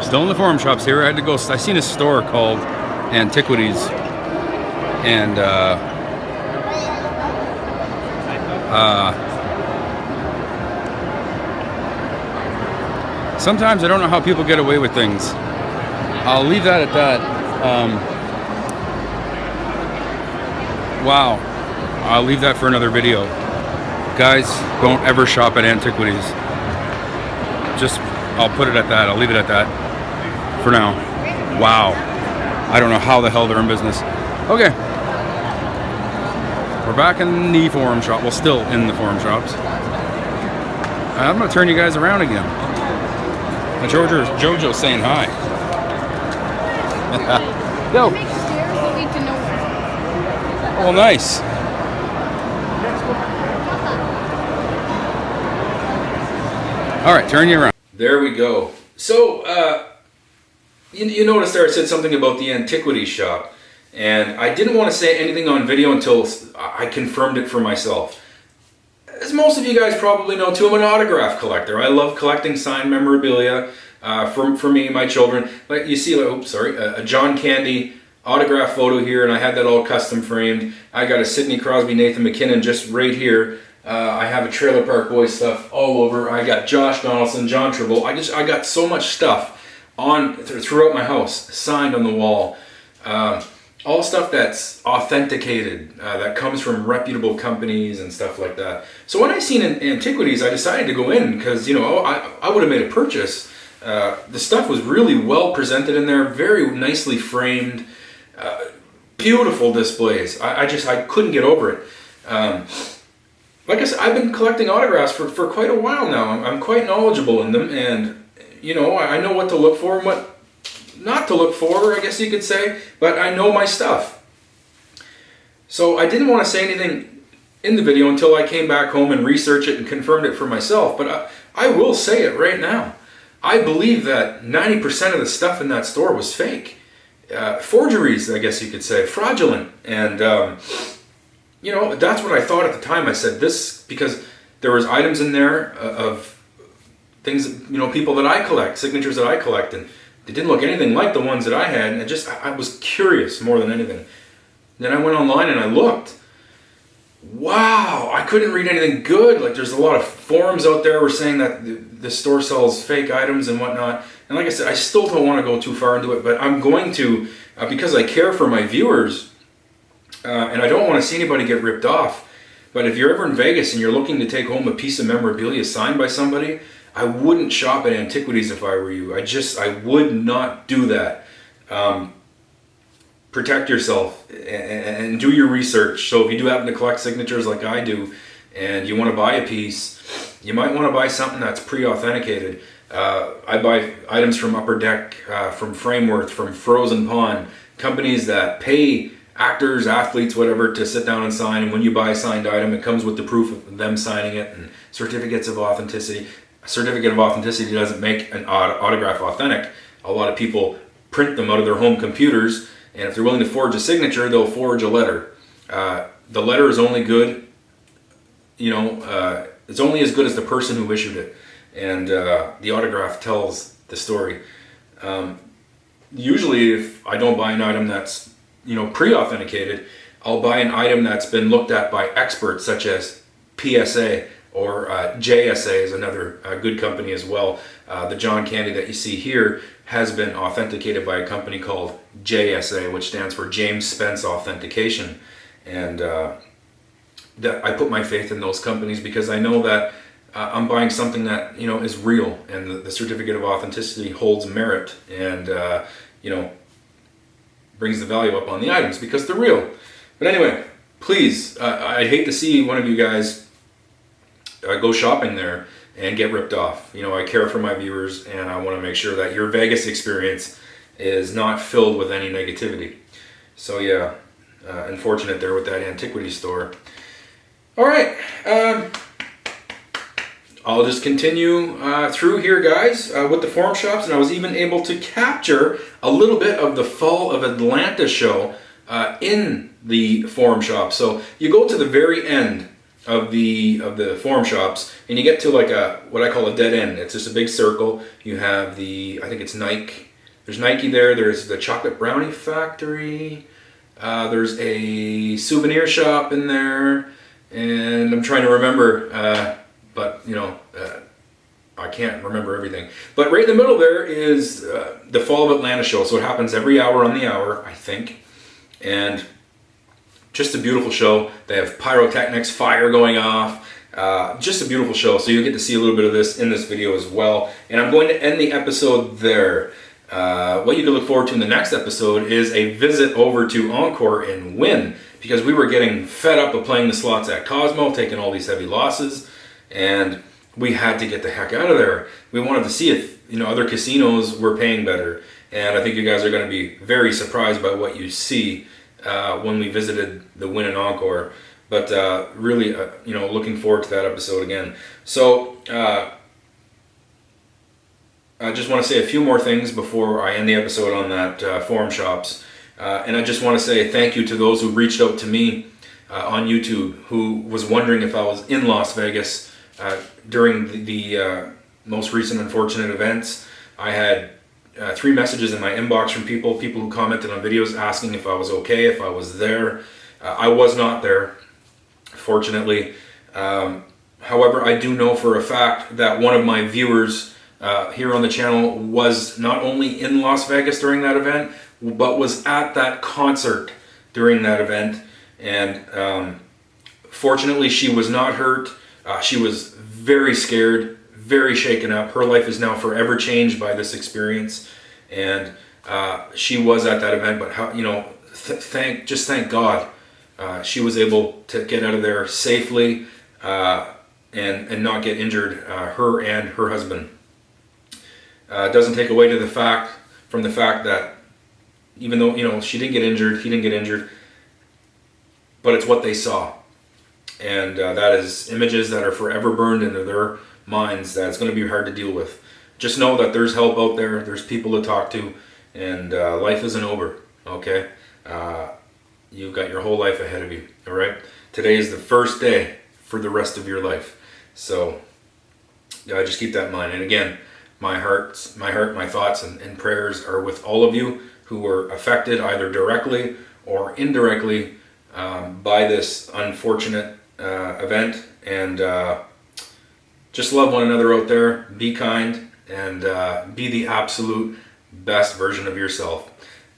Still in the forum shops here. I had to go... I seen a store called Antiquities. And Sometimes I don't know how people get away with things. I'll leave that at that. Wow. I'll leave that for another video. Guys, don't ever shop at Antiquities. I'll put it at that. I'll leave it at that for now. Wow. I don't know how the hell they're in business. Okay. We're back in the forum shop. Well, still in the forum shops. I'm going to turn you guys around again. Jojo's saying hi. Yo. Make stairs that lead to nowhere. Oh, nice. All right, turn you around. There we go. So, you noticed there I said something about the Antiquities shop, and I didn't want to say anything on video until I confirmed it for myself. As most of you guys probably know too, I'm an autograph collector. I love collecting signed memorabilia for me and my children. Like you see, a John Candy autograph photo here, and I had that all custom framed. I got a Sidney Crosby, Nathan McKinnon just right here. I have a Trailer Park Boys stuff all over. I got Josh Donaldson, John Travolta. I got so much stuff throughout my house, signed on the wall. All stuff that's authenticated, that comes from reputable companies and stuff like that. So when I seen Antiquities, I decided to go in because, I would have made a purchase. The stuff was really well presented in there, very nicely framed, beautiful displays. I couldn't get over it. Like I said, I've been collecting autographs for quite a while now. I'm quite knowledgeable in them, and, I know what to look for and what not to look for, I guess you could say, but I know my stuff. So I didn't want to say anything in the video until I came back home and researched it and confirmed it for myself, but I will say it right now. I believe that 90% of the stuff in that store was fake. Forgeries, I guess you could say, fraudulent, and that's what I thought at the time. I said this because there was items in there of things, people that I collect, signatures that I collect, and they didn't look anything like the ones that I had, and I was curious more than anything. Then I went online and I looked. Wow, I couldn't read anything good. Like, there's a lot of forums out there were saying that the store sells fake items and whatnot. And like I said, I still don't want to go too far into it, but I'm going to, because I care for my viewers, and I don't want to see anybody get ripped off. But if you're ever in Vegas and you're looking to take home a piece of memorabilia signed by somebody, I wouldn't shop at Antiquities if I were you. I would not do that. Protect yourself and do your research. So if you do happen to collect signatures like I do, and you want to buy a piece, you might want to buy something that's pre-authenticated. I buy items from Upper Deck, from Frameworth, from Frozen Pond, companies that pay actors, athletes, whatever, to sit down and sign. And when you buy a signed item, it comes with the proof of them signing it and certificates of authenticity. A certificate of authenticity doesn't make an autograph authentic. A lot of people print them out of their home computers, and if they're willing to forge a signature, they'll forge a letter. The letter is only good, it's only as good as the person who issued it, and the autograph tells the story. Usually, if I don't buy an item that's pre-authenticated, I'll buy an item that's been looked at by experts such as PSA, or JSA is another good company as well. The John Candy that you see here has been authenticated by a company called JSA, which stands for James Spence Authentication. And I put my faith in those companies because I know that I'm buying something that is real, and the certificate of authenticity holds merit, and brings the value up on the items because they're real. But anyway, please, I'd hate to see one of you guys go shopping there and get ripped off. I care for my viewers, and I want to make sure that your Vegas experience is not filled with any negativity. So yeah, unfortunate there with that Antiquities store. All right, I'll just continue through here, guys, with the forum shops, and I was even able to capture a little bit of the Fall of Atlanta show in the forum shop. So you go to the very end of the forum shops, and you get to like what I call a dead end. It's just a big circle. You have I think it's Nike. There's Nike there. There's the Chocolate Brownie Factory. There's a souvenir shop in there, and I'm trying to remember, but you know, I can't remember everything. But right in the middle there is the Fall of Atlanta show. So it happens every hour on the hour, I think. And just a beautiful show. They have pyrotechnics, fire going off. Just a beautiful show. So you'll get to see a little bit of this in this video as well. And I'm going to end the episode there. What you can look forward to in the next episode is a visit over to Encore and Wynn. Because we were getting fed up of playing the slots at Cosmo, taking all these heavy losses. And we had to get the heck out of there. We wanted to see if, you know, other casinos were paying better. And I think you guys are going to be very surprised by what you see when we visited the Wynn and Encore. But really, you know, looking forward to that episode again. So I just want to say a few more things before I end the episode on that Forum Shops. And I just want to say thank you to those who reached out to me on YouTube, who was wondering if I was in Las Vegas during the most recent unfortunate events. I had 3 messages in my inbox from people who commented on videos asking if I was okay, if I was there. I was not there, fortunately. However, I do know for a fact that one of my viewers here on the channel was not only in Las Vegas during that event, but was at that concert during that event. And fortunately, she was not hurt. She was very scared, very shaken up. Her life is now forever changed by this experience. And she was at that event, but how, you know, thank God she was able to get out of there safely and not get injured, her and her husband. It doesn't take away from the fact that even though, you know, she didn't get injured, he didn't get injured, but it's what they saw. And that is images that are forever burned into their minds that it's going to be hard to deal with. Just know that there's help out there, there's people to talk to, and life isn't over, okay? You've got your whole life ahead of you, all right? Today is the first day for the rest of your life. So just keep that in mind. And again, my heart, my thoughts and prayers are with all of you who were affected either directly or indirectly by this unfortunate event. And just love one another out there, be kind, and be the absolute best version of yourself.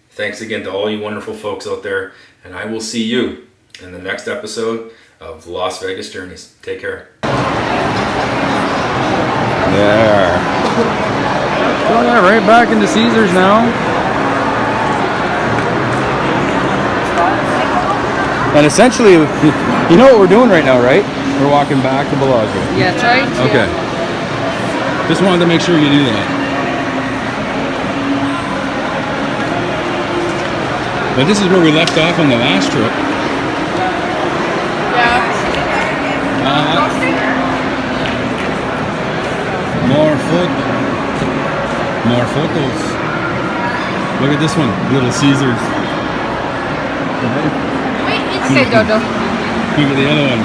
Thanks again to all you wonderful folks out there, and I will see you in the next episode of Las Vegas Journeys. Take care. There. Oh yeah, right back into Caesars now. And essentially, you know what we're doing right now, right? We're walking back to Bellagio. Yeah, that's right. Okay. Yeah. Just wanted to make sure you do that. But this is where we left off on the last trip. Yeah. More photos. Look at this one, Little Caesars. Say Dodo. Look at the other one.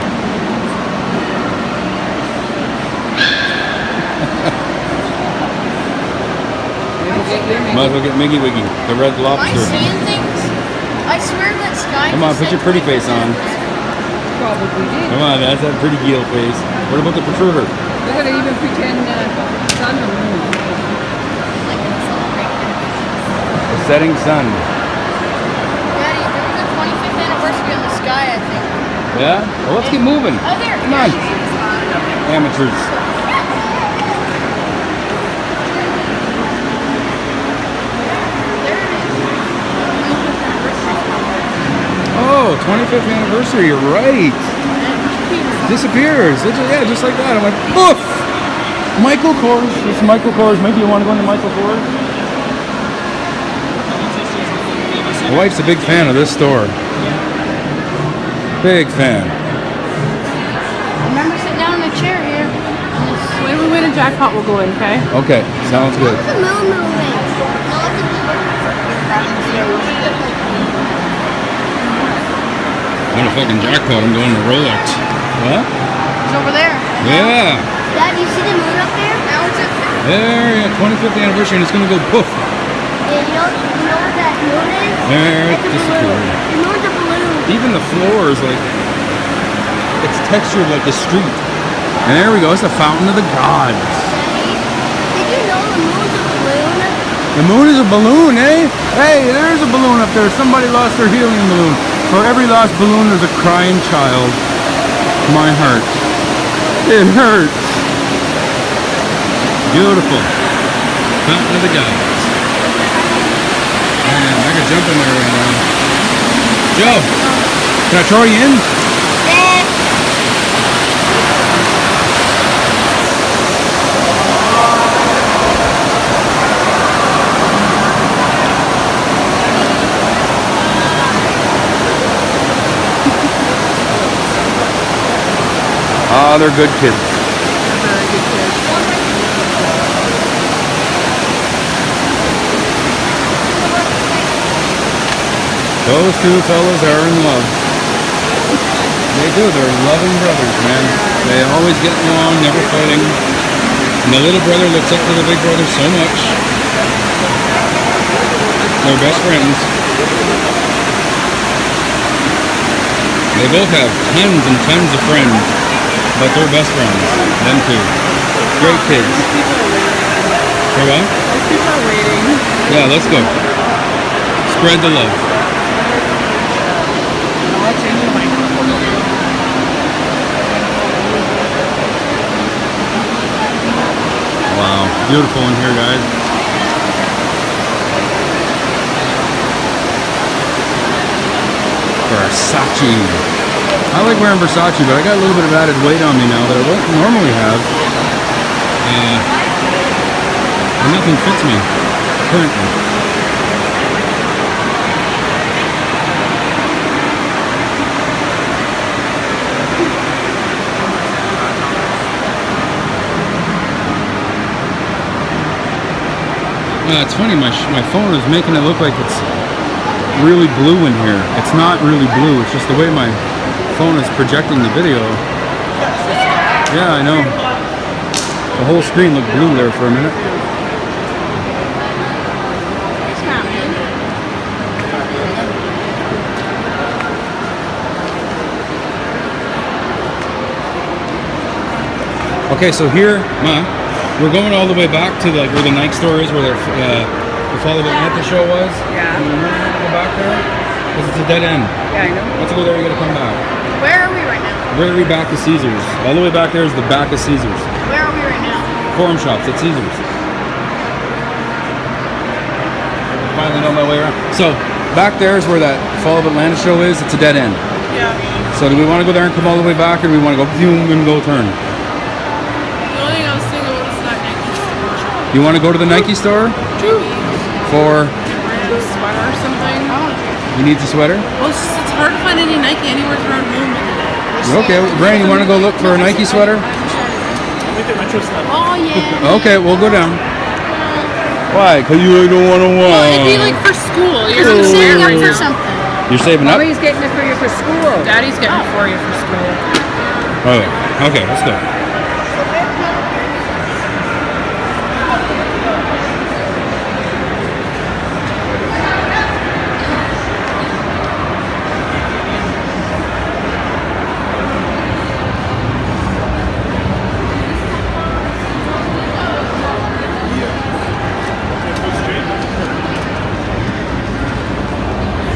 Might as well get Miggy Wiggy, the red Am I lobster. seeing things? I swear that sky. Come on, put your pretty face on. Probably did. Come on, that's that pretty Geel face. What about the protruder? We're gonna even pretend sun or moon. The setting sun. Daddy, there was a 25th anniversary on the sky, I think. Yeah? Well, let's get moving. Oh, there. Come on. Amateurs. Oh, 25th anniversary, you're right. Disappears. Yeah, just like that. I'm like, poof! Michael Kors. It's Michael Kors. Maybe you want to go into Michael Kors? My wife's a big fan of this store. Big fan. Remember, sit down in the chair here. When we win a jackpot, we'll go in, okay? Okay, sounds good. Look at the moon moving. I'm a fucking jackpot. I'm going to Rolex. What? It's over there. Yeah. Dad, you see the moon up there? Now it's up there. There, yeah, 25th anniversary, and it's going to go poof. Yeah, you know what that moon is? There, it It's a balloon. disappeared. The moon's a balloon. Even the floor is like, it's textured like the street. And there we go. It's the Fountain of the Gods. Did you know the moon's a balloon? The moon is a balloon, eh? Hey, there's a balloon up there. Somebody lost their helium balloon. For every lost balloon, there's a crying child. My heart. It hurts. Beautiful. Fountain of the Gods. Man, I could jump in there right now. Joe, can I throw you in? Ah, they're good kids. Very good kids. Those two fellas are in love. They do, they're loving brothers, man. They always get along, never fighting. And the little brother looks up to the big brother so much. They're best friends. They both have tons and tons of friends, but they're best friends. Them two. Great kids. For what? People are waiting. Yeah, let's go. Spread the love. I'll change the mic. Wow, beautiful in here, guys. Versace. I like wearing Versace, but I got a little bit of added weight on me now that I don't normally have. And nothing fits me currently. It's funny, my phone is making it look like it's really blue in here. It's not really blue, it's just the way my phone is projecting the video. Yeah, I know. The whole screen looked blue there for a minute. Okay, so here, we're going all the way back to like where the Nike store is, where the Fall of Atlanta show was. Yeah. And we're gonna go back there because it's a dead end. Yeah, I know. Once you go there, you gotta come back. Where are we right now? We're gonna be back to Caesars. All the way back there is the back of Caesars. Where are we right now? Forum shops at Caesars. Finally know my way around. So back there is where that Fall of Atlanta show is. It's a dead end. Yeah. So do we want to go there and come all the way back, or do we want to go boom and go turn? The only thing I was thinking about is that Nike store. You want to go to the Nike store? For? A sweater or something. You need the sweater? Well, it's hard to find any Nike anywhere around home. Okay, Brandon, you want to go look for a Nike sweater? Oh, yeah. Okay, we'll go down. Why? Because you don't want to walk. Well, it'd be like for school. You're I'm saving up right for now. something. You're saving up? Mommy's getting it for you for school. Daddy's getting it for you for school. Oh, okay, let's go.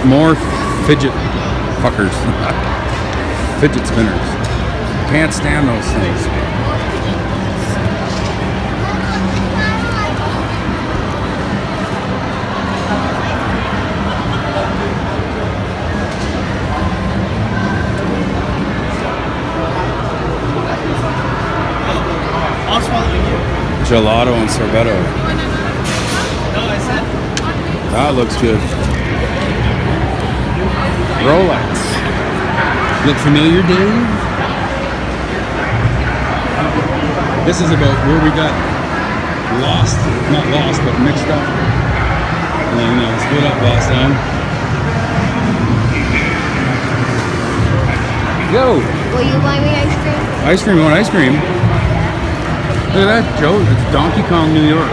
More fidget fuckers. Fidget spinners. Can't stand those things. Gelato and sorbetto. That looks good. Rolex. Look familiar, Dave? This is about where we got lost. Not lost, but mixed up. And then split up last time. Yo! Will you buy me ice cream? Ice cream, you want ice cream? Look at that, Joe. It's Donkey Kong, New York.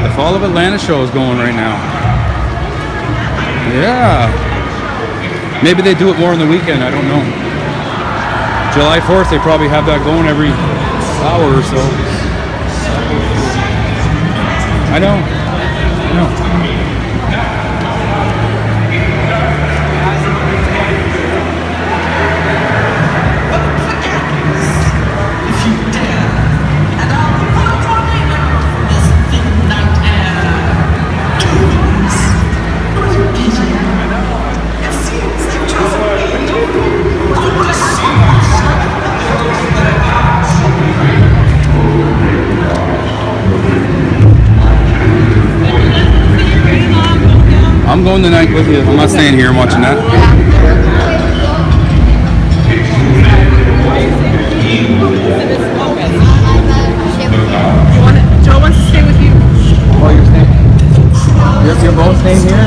The Fall of Atlanta show is going right now. Yeah. Maybe they do it more on the weekend. I don't know. July 4th, they probably have that going every hour or so. I know. I'm going tonight with you. I'm not staying here and watching that. Joe wants to stay with you. Oh, you're staying? You're both staying here?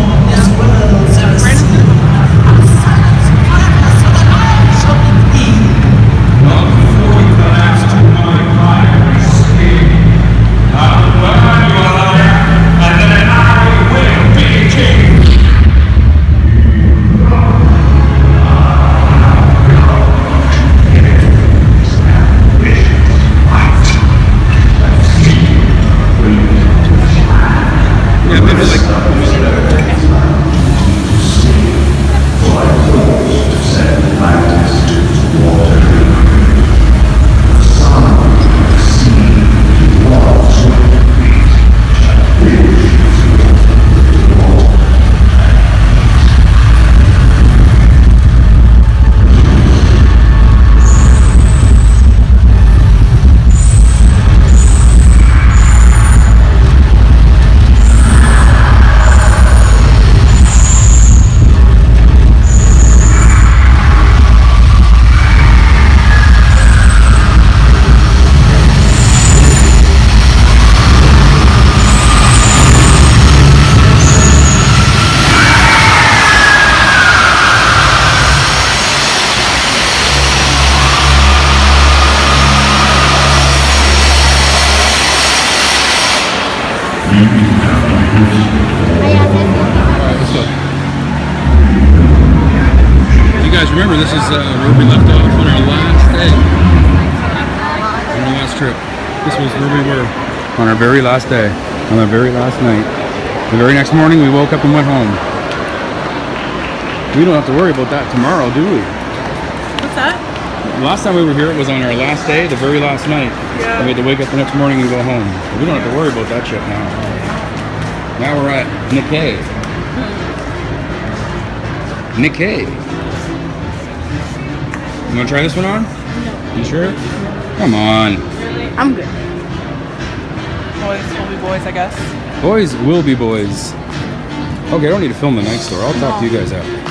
You guys remember this is where we left off on our last day. On our last trip. This was where we were on our very last day. On our very last night. The very next morning we woke up and went home. We don't have to worry about that tomorrow, do we? What's that? Last time we were here it was on our last day, the very last night. Yeah. And we had to wake up the next morning and go home. We don't have to worry about that shit now. Now we're at Nikkei. Nikkei. You want to try this one on? No. You sure? Come on. I'm good. Boys will be boys, I guess. Boys will be boys. Okay, I don't need to film the night store. I'll talk to you guys after.